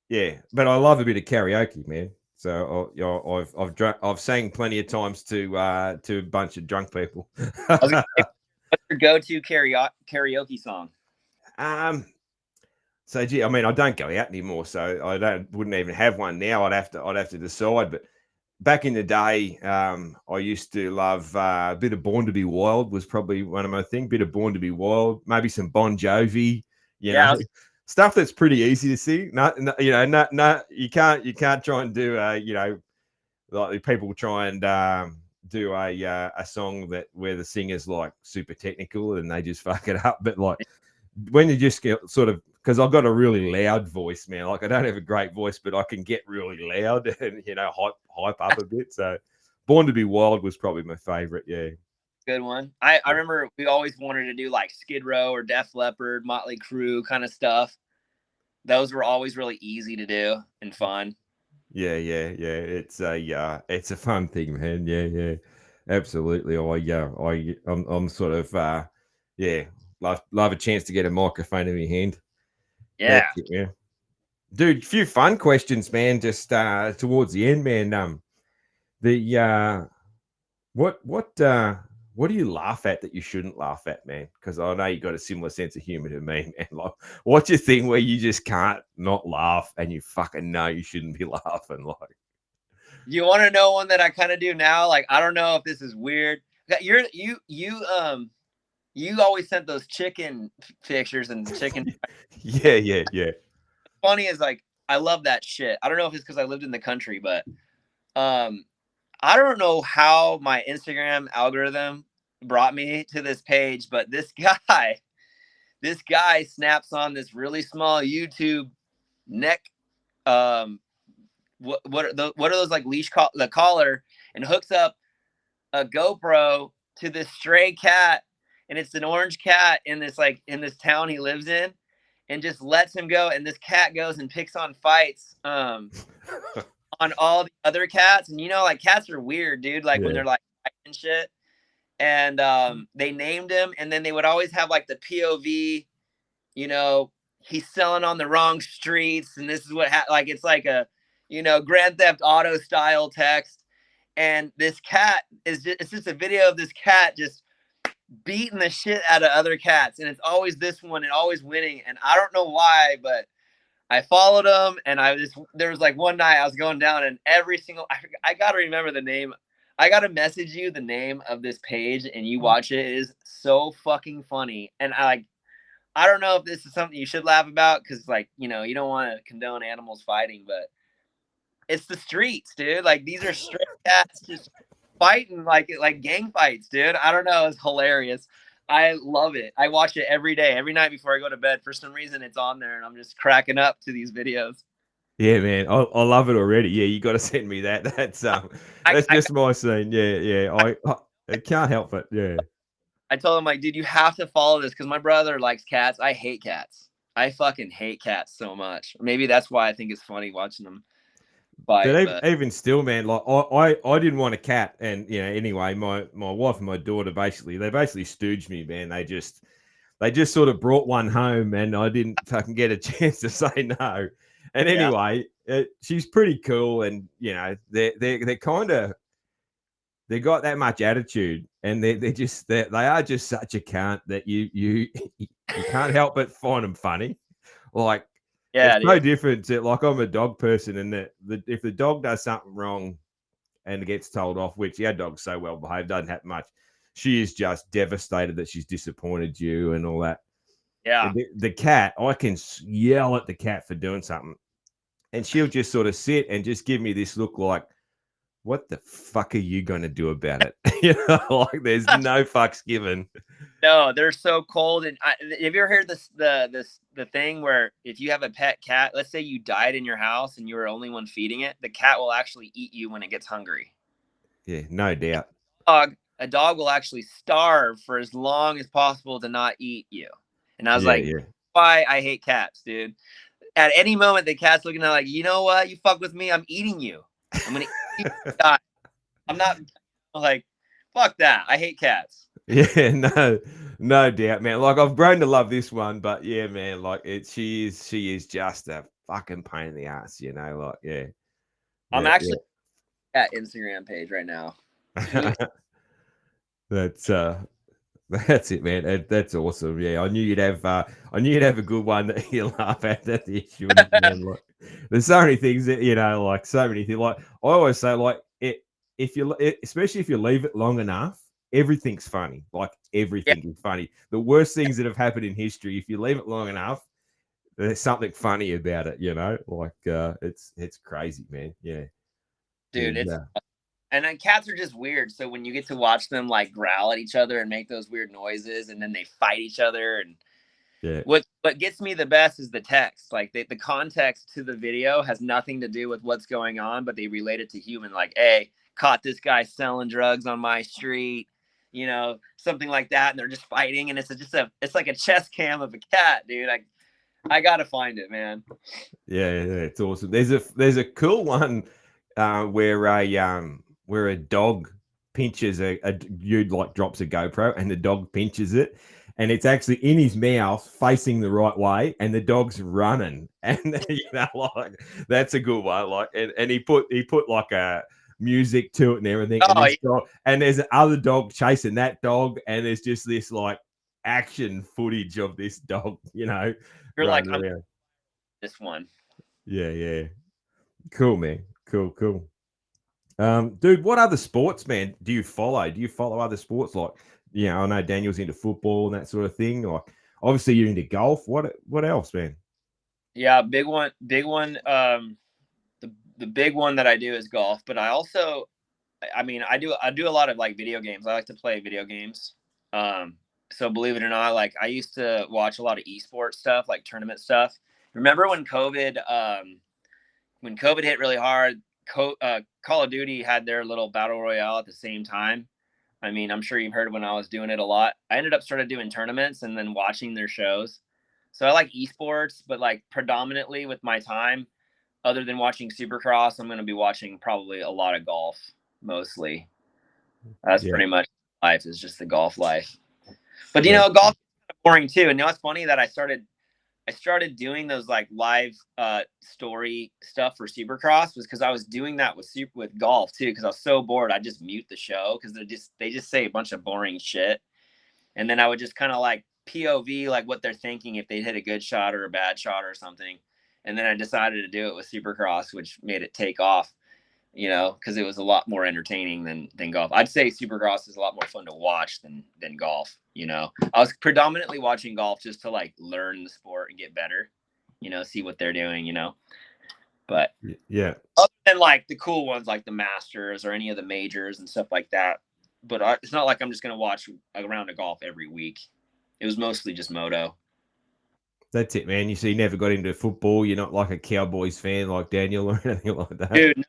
Yeah, but I love a bit of karaoke, man. So I've sang plenty of times to a bunch of drunk people. What's your go-to karaoke song? So gee, I mean, I don't go out anymore, so wouldn't even have one now. I'd have to decide. But back in the day, I used to love a bit of Born to Be Wild was probably one of my things. Bit of Born to Be Wild, maybe some Bon Jovi, stuff that's pretty easy to sing. Not you can't try and do like people try and do a song where the singer's like super technical and they just fuck it up. But like when you just get sort of, because I've got a really loud voice, man. Like I don't have a great voice, but I can get really loud and hype up a bit. So Born to Be Wild was probably my favorite. Yeah. Good one. I remember we always wanted to do like Skid Row or Def Leppard, Motley Crue kind of stuff. Those were always really easy to do and fun. Yeah. It's a fun thing, man. Yeah. Absolutely. I'm sort of love a chance to get a microphone in my hand. Yeah. That's it, yeah. Dude, a few fun questions, man. Just towards the end, man. What do you laugh at that you shouldn't laugh at, man? Because I know you got a similar sense of humor to me, man. Like, what's your thing where you just can't not laugh and you fucking know you shouldn't be laughing? Like, You want to know one that I kind of do now? Like, I don't know if this is weird. You always sent those chicken pictures and chicken. Yeah, yeah, yeah. Funny is like, I love that shit. I don't know if it's because I lived in the country, but um, I don't know how my Instagram algorithm brought me to this page, but this guy snaps on this really small YouTube neck. What are those like the collar, and hooks up a GoPro to this stray cat, and it's an orange cat in this town he lives in, and just lets him go. And this cat goes and picks on fights on all the other cats. And like cats are weird, dude. Like when Yeah. they're like and shit. And they named him, and then they would always have like the POV, you know, he's selling on the wrong streets, and this is what like it's like a Grand Theft Auto style text. And this cat it's just a video of this cat just beating the shit out of other cats, and it's always this one and always winning. And I don't know why, but I followed him, and there was like one night I was going down, and every single I gotta remember the name. I gotta message you the name of this page, and you watch it. It is so fucking funny. And I don't know if this is something you should laugh about, because like you don't want to condone animals fighting, but it's the streets, dude. Like these are stray cats just fighting like gang fights, dude. I don't know. It's hilarious. I love it. I watch it every day, every night before I go to bed. For some reason, it's on there, and I'm just cracking up to these videos. Yeah, man. I love it already. Yeah, you got to send me that. That's I just my scene. Yeah, yeah. I can't help it. Yeah. I told him like, dude, you have to follow this because my brother likes cats. I hate cats. I fucking hate cats so much. Maybe that's why I think it's funny watching them fight. But But even still, man, like I didn't want a cat, and anyway, my wife and my daughter they basically stooged me, man. They just sort of brought one home, and I didn't fucking get a chance to say no. And yeah, anyway, she's pretty cool, and they're kind of they got that much attitude, and they are just such a cunt that you can't help but find them funny. Like it's yeah, no dude. different to like I'm a dog person, and if the dog does something wrong and gets told off, which our dog's so well behaved, doesn't happen much. She is just devastated that she's disappointed you and all that. Yeah. The cat, I can yell at the cat for doing something, and she'll just sort of sit and just give me this look like, "What the fuck are you going to do about it?" Like there's no fucks given. No, they're so cold. And have you ever heard the thing where if you have a pet cat, let's say you died in your house and you were the only one feeding it, the cat will actually eat you when it gets hungry. Yeah, no doubt. A dog will actually starve for as long as possible to not eat you. And I was Yeah, like, yeah. why I hate cats, dude. At any moment, the cat's looking at like, you know what? You fuck with me, I'm eating you. I'm gonna eat you. Die. I'm not like, fuck that. I hate cats. Yeah, no doubt, man. Like I've grown to love this one, but yeah, man, like she is just a fucking pain in the ass, like yeah, I'm yeah, actually at Instagram page right now. yeah. That's that's it, man. That's awesome. Yeah, I knew you'd have a good one that you laugh at. That's the issue, man. Like, there's so many things that like so many things. Like I always say, like especially if you leave it long enough, everything's funny. Like Yeah, everything is funny. The worst things that have happened in history, if you leave it long enough, there's something funny about it. Like it's crazy, man. Yeah, dude, there's it's and then cats are just weird. So when you get to watch them like growl at each other and make those weird noises, and then they fight each other, and yeah, what gets me the best is the text. Like the context to the video has nothing to do with what's going on, but they relate it to human. Like, hey, caught this guy selling drugs on my street, something like that, and they're just fighting, and it's like a chest cam of a cat, dude. I gotta find it, man. yeah, it's awesome. There's a cool one where a dog pinches a dude, like drops a GoPro, and the dog pinches it, and it's actually in his mouth facing the right way, and the dog's running, and like that's a good one. Like, and he put like a music to it and everything, and Oh, this dog, and there's another dog chasing that dog, and there's just this like action footage of this dog, you're like, running I'm around. this one. Yeah, yeah. Cool, man. Cool, cool. Dude, what other sports, man, do you follow? Do you follow other sports like, I know Daniel's into football and that sort of thing. Like, obviously you're into golf. What else, man? Yeah, big one, big one. The big one that I do is golf, but I also, I mean, I do a lot of like video games. I like to play video games. Um, so believe it or not, like I used to watch a lot of esports stuff, like tournament stuff. Remember when COVID hit really hard, Call of Duty had their little battle royale at the same time. I mean, I'm sure you've heard when I was doing it a lot. I ended up started doing tournaments and then watching their shows. So I like esports, but like predominantly with my time, other than watching Supercross, I'm going to be watching probably a lot of golf mostly. That's Yeah, pretty much life is just the golf life. But that, golf is boring too. And it's funny that I started doing those like live story stuff for Supercross was because I was doing that with golf too because I was so bored. I just mute the show because they just say a bunch of boring shit, and then I would just kind of like POV like what they're thinking if they hit a good shot or a bad shot or something, and then I decided to do it with Supercross, which made it take off. Because it was a lot more entertaining than golf. I'd say Supercross is a lot more fun to watch than golf. I was predominantly watching golf just to like learn the sport and get better. See what they're doing. But yeah. other than like the cool ones like the Masters or any of the majors and stuff like that. But it's not like I'm just gonna watch a round of golf every week. It was mostly just moto. That's it, man. You see, you never got into football. You're not like a Cowboys fan like Daniel or anything like that. Dude,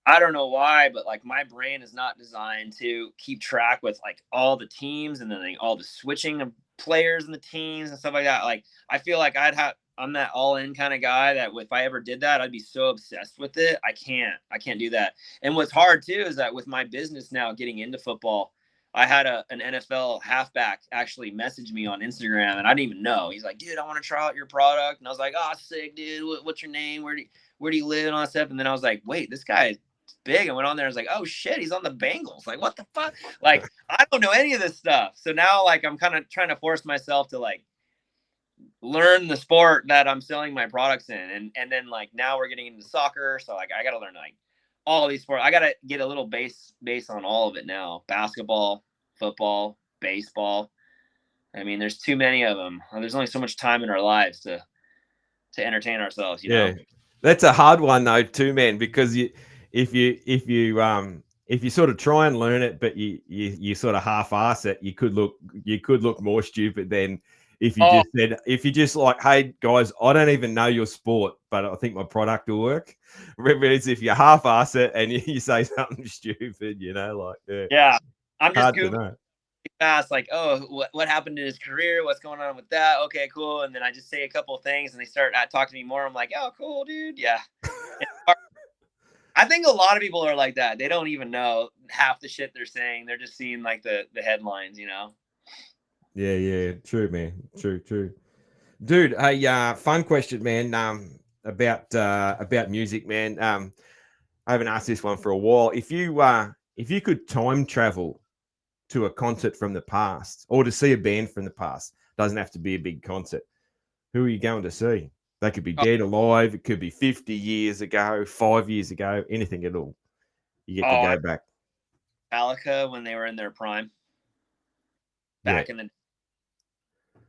I don't know why, but like my brain is not designed to keep track with like all the teams and then like, all the switching of players and the teams and stuff like that. Like I feel like I'm that all in kind of guy that if I ever did that, I'd be so obsessed with it. I can't do that. And what's hard too is that with my business now getting into football, I had an NFL halfback actually message me on Instagram and I didn't even know. He's like, dude, I want to try out your product. And I was like, oh, sick, dude. What's your name? Where do you live and all that stuff? And then I was like, wait, this guy big and went on there and was like, oh shit, he's on the Bengals. Like, what the fuck? Like, I don't know any of this stuff. So now like I'm kind of trying to force myself to like learn the sport that I'm selling my products in. And then like now we're getting into soccer. So like I gotta learn like all these sports. I gotta get a little base on all of it now. Basketball, football, baseball. I mean, there's too many of them. There's only so much time in our lives to entertain ourselves. Yeah, that's a hard one though, too, man. Because if you if you sort of try and learn it, but you sort of half-ass it, you could look more stupid than Oh, if you just like, hey guys, I don't even know your sport, but I think my product will work. Whereas if you half-ass it and you say something stupid, like yeah. I'm just hard to Googling know. fast, like, oh, what happened in his career? What's going on with that? Okay, cool. And then I just say a couple of things, and they start talking to me more. I'm like, oh, cool, dude. Yeah. I think a lot of people are like that. They don't even know half the shit they're saying. They're just seeing like the headlines. Yeah, yeah, true, man, true. Dude, hey, fun question, man. About music, man. I haven't asked this one for a while. If you could time travel to a concert from the past, or to see a band from the past, doesn't have to be a big concert. Who are you going to see? They could be Oh, dead, alive. It could be 50 years ago, 5 years ago, anything at all. You get to oh, go back. Metallica when they were in their prime Yeah, back in the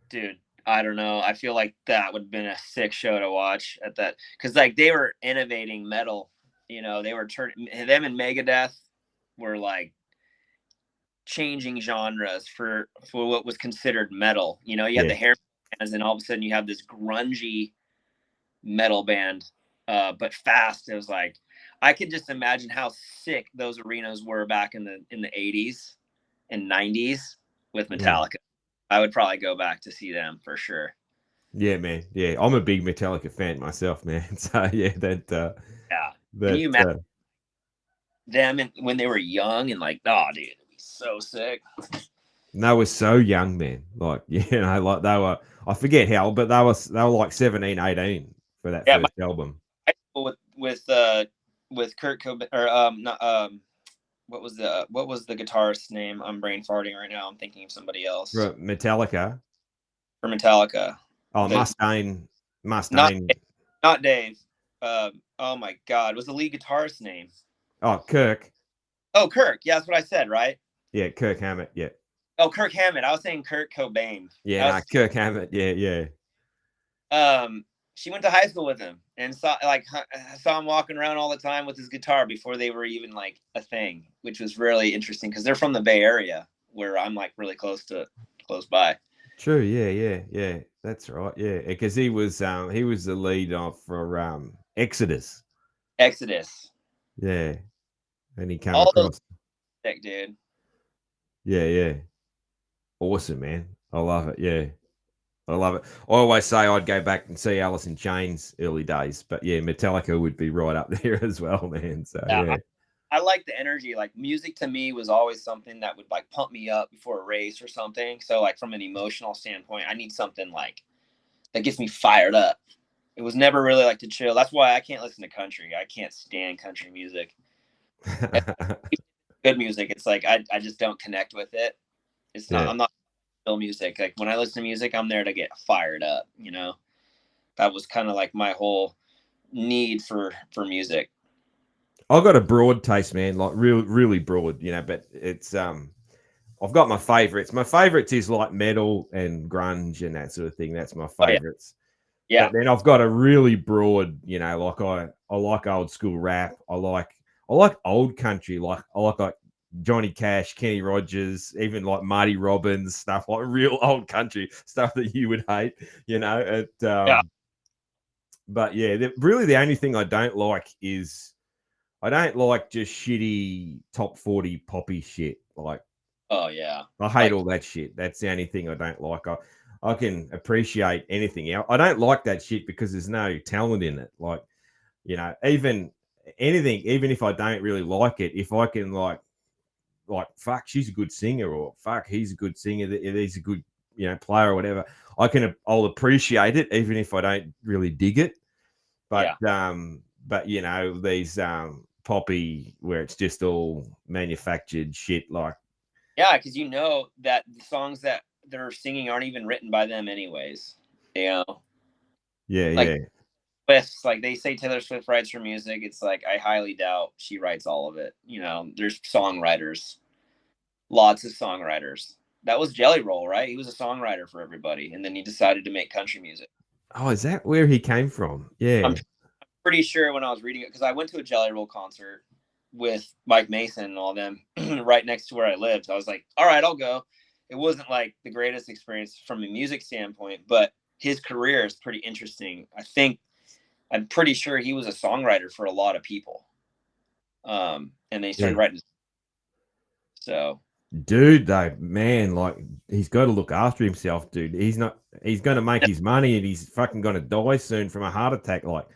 dude. I don't know. I feel like that would have been a sick show to watch at that because like they were innovating metal. They were turning them and Megadeth were like changing genres for what was considered metal. You had yeah, the hair bands, and all of a sudden you have this grungy metal band, but fast. It was like I could just imagine how sick those arenas were back in the 80s and 90s with mm. Metallica. I would probably go back to see them for sure. Yeah, man. Yeah, I'm a big Metallica fan myself, man. So yeah, Yeah. Can that you imagine them when they were young and like, oh, dude, it'd be so sick. they were so young, man. Like, like they were, I forget how, but they were like 17, 18 for that Yeah, my first album. high school with Kurt Cobain or not what was the guitarist's name? I'm brain farting right now. I'm thinking of somebody else For Metallica. for Metallica. Oh, The Mustaine. not Mustaine. not Dave. Oh my God, what's the lead guitarist's name? Oh, Kirk. Oh, Kirk. Yeah, that's what I said, right? Yeah, Kirk Hammett. Yeah. Oh, Kirk Hammett. I was saying Kurt Cobain. Yeah, I no, was Kirk Hammett. Yeah, yeah. she went to high school with him and saw him walking around all the time with his guitar before they were even like a thing, which was really interesting because they're from the Bay Area where I'm like really close by. True. Yeah, yeah, yeah. That's right. Yeah, because he was the lead off for Exodus. Exodus. Yeah, and he came All those across. sick, dude. Yeah, yeah. Awesome, man. I love it. Yeah. I love it. I always say I'd go back and see Alice in Chains early days, but yeah, Metallica would be right up there as well, man. So Yeah, yeah. I like the energy. Like music to me was always something that would like pump me up before a race or something. So like from an emotional standpoint, I need something like that gets me fired up. It was never really like to chill. That's why I can't listen to country. I can't stand country music. Good music, it's like I just don't connect with it. It's not. Yeah. I'm not chill music. Like when I listen to music, I'm there to get fired up. That was kind of like my whole need for music. I've got a broad taste, man, like real, really broad, but it's I've got my favorites. My favorites is like metal and grunge and that sort of thing. That's my Oh yeah, favorites. yeah, But then I've got a really broad, like I like old school rap. I like old country. Like I like Johnny Cash, Kenny Rogers, even like Marty Robbins stuff, like real old country stuff that you would hate. It, yeah. but yeah, really the only thing I don't like is I don't like just shitty top 40 poppy shit. Like Oh yeah. I hate Like all that shit. That's the only thing I don't like. I can appreciate anything else. I don't like that shit because there's no talent in it. Like, even anything, even if I don't really like it, if I can like fuck, she's a good singer, or fuck, he's a good singer, he's a good, player or whatever. I'll appreciate it even if I don't really dig it. But yeah, these poppy where it's just all manufactured shit, like yeah. Because that the songs that they're singing aren't even written by them anyways. You know, yeah, like yeah. Swift's like they say Taylor Swift writes her music. It's like I highly doubt she writes all of it. There's songwriters, lots of songwriters. That was Jelly Roll, right? He was a songwriter for everybody, and then he decided to make country music. Oh, is that where he came from? Yeah. I'm pretty sure when I was reading it, because I went to a Jelly Roll concert with Mike Mason and all them right next to where I lived. So I was like, all right, I'll go. It wasn't like the greatest experience from a music standpoint, but his career is pretty interesting. I'm pretty sure he was a songwriter for a lot of people. And they Yeah. started writing. So Dude, though, man, like he's got to look after himself, dude. He's going to make his money and he's fucking going to die soon from a heart attack. Like,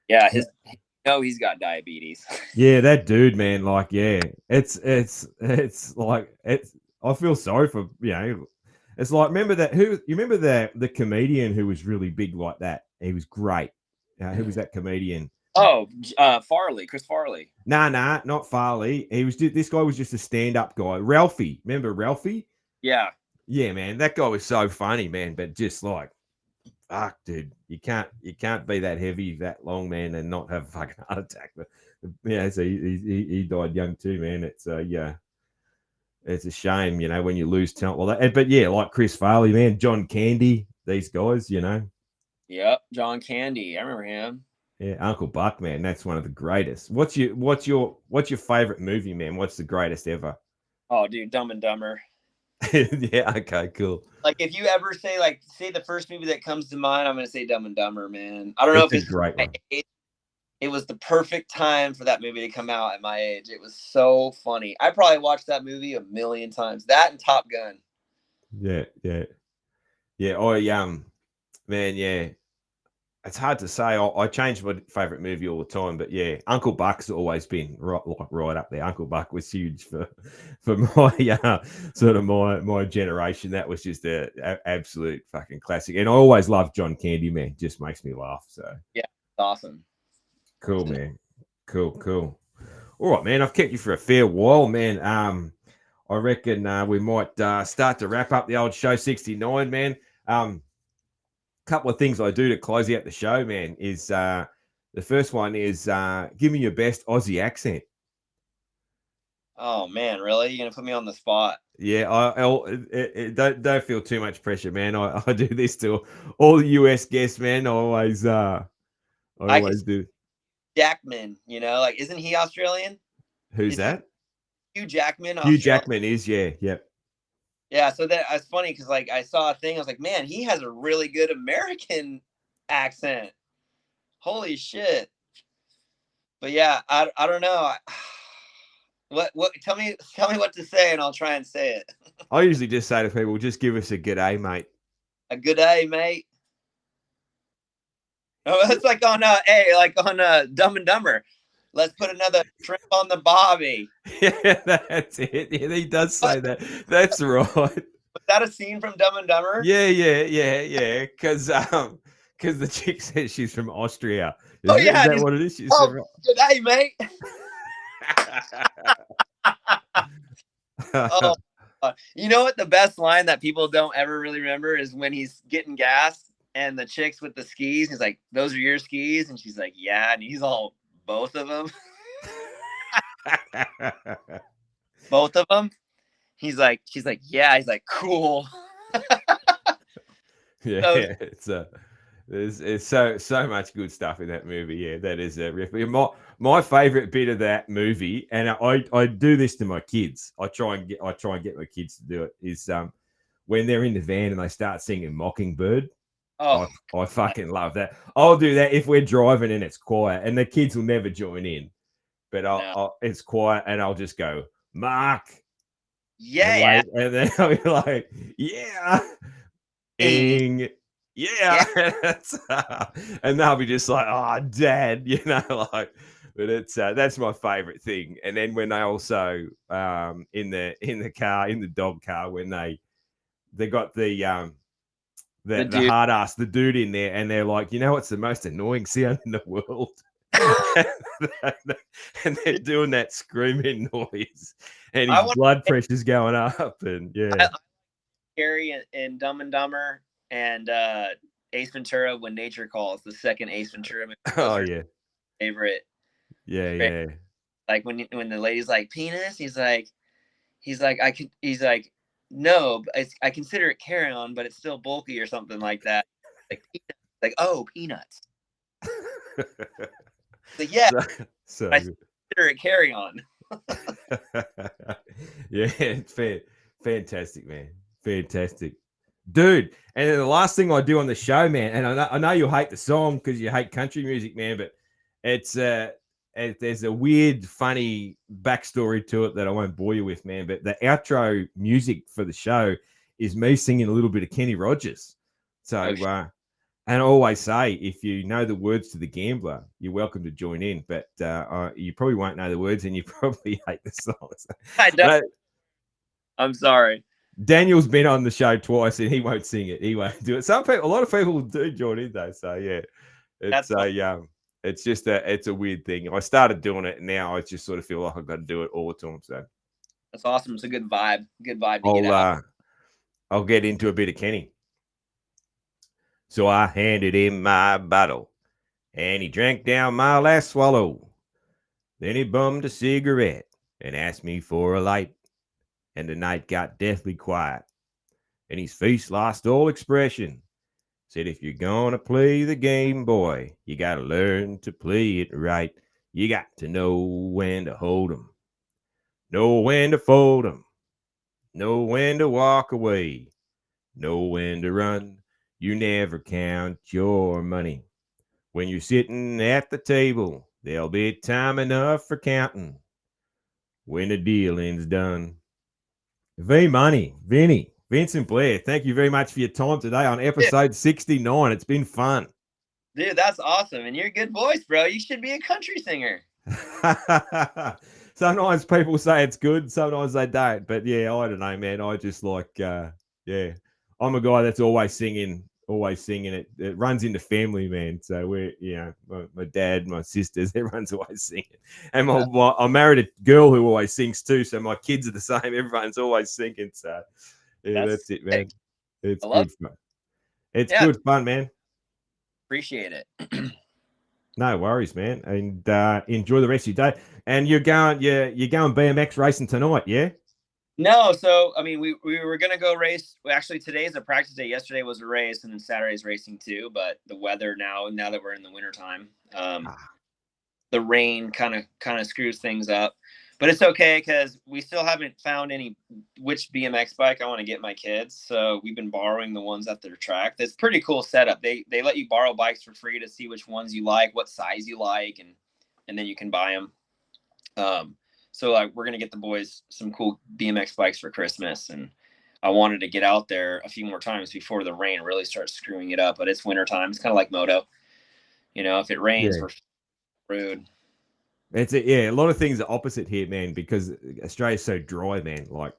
yeah, he's got diabetes. yeah, that dude, man, like, yeah, it's like, I feel sorry for, it's like, you remember the comedian who was really big like that? He was great. Who was that comedian? Oh, Chris Farley. Nah, not Farley. This guy was just a stand-up guy. Ralphie. Remember Ralphie? Yeah, Yeah, man. That guy was so funny, man. But just like, fuck, dude. You can't be that heavy that long, man, and not have a fucking heart attack. But yeah, so he died young too, man. Yeah. It's a shame, when you lose talent. Well, but yeah, like Chris Farley, man, John Candy, these guys. yep. John Candy, I remember him. Yeah, Uncle Buck, man, that's one of the greatest. What's your favorite movie, man? What's the greatest ever? Oh, dude, Dumb and Dumber. Yeah, okay, cool. Like if you ever say the first movie that comes to mind, I'm gonna say Dumb and Dumber, man. I don't know It's if a it's great my one. age. It was the perfect time for that movie to come out at my age. It was so funny. I probably watched that movie a million times. That and Top Gun. Yeah, yeah, yeah. Man, yeah. It's hard to say. I change my favorite movie all the time, but yeah, Uncle Buck's always been right up there. Uncle Buck was huge for my sort of my generation. That was just a absolute fucking classic, and I always loved John Candy, man. Just makes me laugh. So Yeah, it's awesome. cool, man. Cool. All right, man. I've kept you for a fair while, man. I reckon we might start to wrap up the old show 69, man. Couple of things I do to close out the show, man, is the first one is give me your best Aussie accent. Oh man, really? You're gonna put me on the spot? Yeah, don't feel too much pressure, man. I do this to all the US guests, man. I I could always do. Jackman. Like isn't he Australian? Who's Is that? Hugh Jackman Hugh Australian? Jackman is, yeah, yep. Yeah. So that's funny because like I saw a thing. I was like, man, he has a really good American accent. Holy shit. But yeah, I don't know. What? Tell me what to say, and I'll try and say it. I usually just say to people, just give us a good day, mate. A good day, mate. Oh, it's like on Dumb and Dumber. Let's put another shrimp on the bobby. Yeah, that's it. Yeah, he does say that. That's right. Was that a scene from Dumb and Dumber? Yeah. Because the chick says she's from Austria. Oh Is yeah, that what it is? She's oh from. good day, mate. Oh, you know what? The best line that people don't ever really remember is when he's getting gas and the chicks with the skis. He's like, "Those are your skis," and she's like, "Yeah," and he's all, "Both of them, both of them." She's like, "Yeah." He's like, "Cool." Yeah, So there's so much good stuff in that movie. Yeah, that is a riff. My favorite bit of that movie, and I do this to my kids. I try and get my kids to do it. Is when they're in the van and they start singing Mockingbird. oh, I fucking love that. I'll do that if we're driving and it's quiet, and the kids will never join in. But no, it's quiet, and I'll just go Mark and yeah, wait, and then I'll be like, yeah. yeah, Ing. Yeah. And they'll be just like, oh, dad, like, but it's that's my favorite thing. And then when they also in the car, in the dog car, when they got the the dude. hard ass, the dude in there, and they're like, what's the most annoying sound in the world? And they're doing that screaming noise, and I his want blood pressure's going up, and yeah. I Carrie in Dumb and Dumber and Ace Ventura: When Nature Calls. The second Ace Ventura movie. Those Oh are yeah. favorite. Yeah, favorite. yeah. Like when the lady's like penis, he's like no, I consider it carry on, but it's still bulky or something like that. Like peanuts. Like oh peanuts. Like yeah, so, I so good. consider it carry on. Yeah, it's fantastic, man. Fantastic. Dude, and then the last thing I do on the show, man, and I know you'll hate the song because you hate country music, man, but it's there's a weird, funny backstory to it that I won't bore you with, man. But the outro music for the show is me singing a little bit of Kenny Rogers. So Oh, and I always say, if you know the words to The Gambler, you're welcome to join in. But you probably won't know the words, and you probably hate the songs. I don't. I'm sorry. Daniel's been on the show twice, and he won't sing it. He won't do it. A lot of people do join in though. So yeah, it's That's fun. it's just it's a weird thing. I started doing it, and now I just sort of feel like I've got to do it all the time. So That's awesome. It's a good vibe. Good vibe to get out. I'll get into a bit of Kenny. So I handed him my bottle, and he drank down my last swallow. Then he bummed a cigarette and asked me for a light, and the night got deathly quiet, and his face lost all expression. Said, if you're gonna play the game, boy, you gotta learn to play it right. You got to know when to hold 'em, know when to fold 'em, know when to walk away, know when to run. You never count your money. When you're sitting at the table, there'll be time enough for counting when the dealing's done. Money, Vinny, Vincent Blair, thank you very much for your time today on episode 69. It's been fun. Dude, that's awesome. And you're a good voice, bro. You should be a country singer. Sometimes people say it's good, sometimes they don't. But yeah, I don't know, man. I just like, yeah, I'm a guy that's always singing. Always singing it. It runs in the family, man. So we're, my dad, my sisters, everyone's always singing. And I'm married a girl who always sings too. So my kids are the same. Everyone's always singing. So yeah, that's it, man. Sick. It's I love good fun. It's it. Yeah, good fun, man. appreciate it. No worries, man. And enjoy the rest of your day. And you're going BMX racing tonight, yeah? No, so I mean, we were gonna go race. Actually, today's a practice day. Yesterday was a race, and then Saturday's racing too. But the weather now that we're in the wintertime, Ah, the rain kind of screws things up. But it's okay because we still haven't found any which BMX bike I want to get my kids. So we've been borrowing the ones at their track. That's pretty cool setup. They let you borrow bikes for free to see which ones you like, what size you like, and then you can buy them. So like we're gonna get the boys some cool BMX bikes for Christmas, and I wanted to get out there a few more times before the rain really starts screwing it up. But it's winter time. It's kind of like Moto. If it rains, yeah. we're screwed. It's a lot of things are opposite here, man, because Australia's so dry, man. Like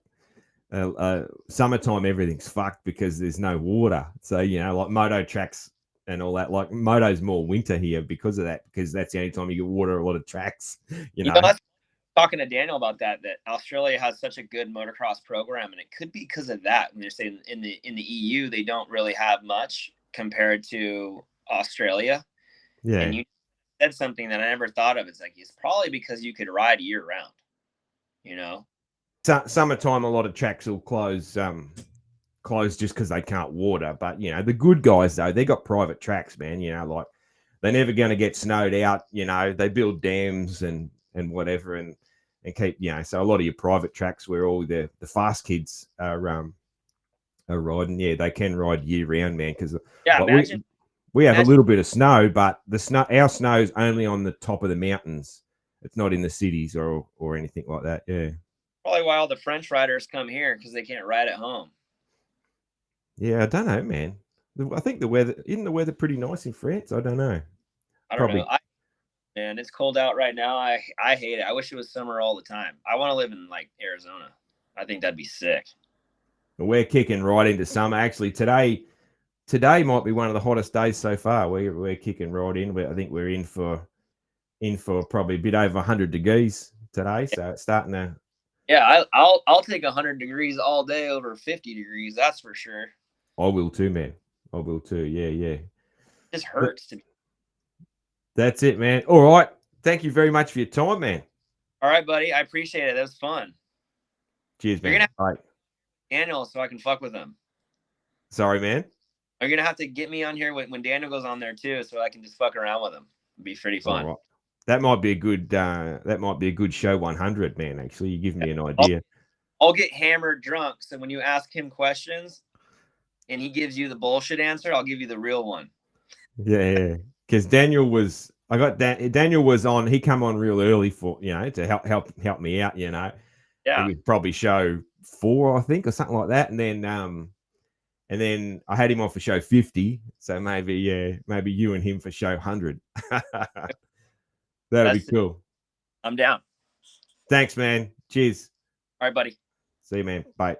summertime, everything's fucked because there's no water. So, like moto tracks and all that. Like moto's more winter here because of that, because that's the only time you get water, a lot of tracks, you know. That's talking to Daniel about that Australia has such a good motocross program, and it could be because of that. When they're saying in the EU they don't really have much compared to Australia, Yeah. and you said something that I never thought of. It's like it's probably because you could ride year round. Summertime, a lot of tracks will close just because they can't water. But the good guys though, they got private tracks, man. Like they're never going to get snowed out. They build dams and whatever and keep So a lot of your private tracks where all the fast kids are riding, they can ride year round, man. Because Yeah, like we have a imagine little bit of snow, but our snow's only on the top of the mountains. It's not in the cities or anything like that. Yeah. probably why all the French riders come here because they can't ride at home. Yeah, I don't know, man. I think the weather pretty nice in France? I don't know. I don't know. Probably. And it's cold out right now. I hate it. I wish it was summer all the time. I want to live in like Arizona. I think that'd be sick. We're kicking right into summer. Actually, today might be one of the hottest days so far. We're kicking right in. I think we're in for probably a bit over 100 degrees today. So it's starting to. Yeah, I'll take 100 degrees all day over 50 degrees. That's for sure. I will too, man. I will too. Yeah, yeah. It just But hurts to be. that's it, man. All right. Thank you very much for your time, man. All right, buddy. I appreciate it. That was fun. Cheers, You're man. gonna have All right. Daniel so I can fuck with him. Sorry, man. You're gonna have to get me on here when Daniel goes on there too, so I can just fuck around with him. It'd be pretty All fun. right. That might be a good show 100, man. Actually, you give me an I'll, idea. I'll get hammered drunk, so when you ask him questions and he gives you the bullshit answer, I'll give you the real one. Yeah, because Daniel was Daniel was on. He come on real early for to help me out. It Yeah, was probably show 4, I think, or something like that. And then I had him on for show 50. So maybe you and him for show 100. That'll be that's it. cool. I'm down. Thanks, man. Cheers. All right, buddy. See you, man. Bye.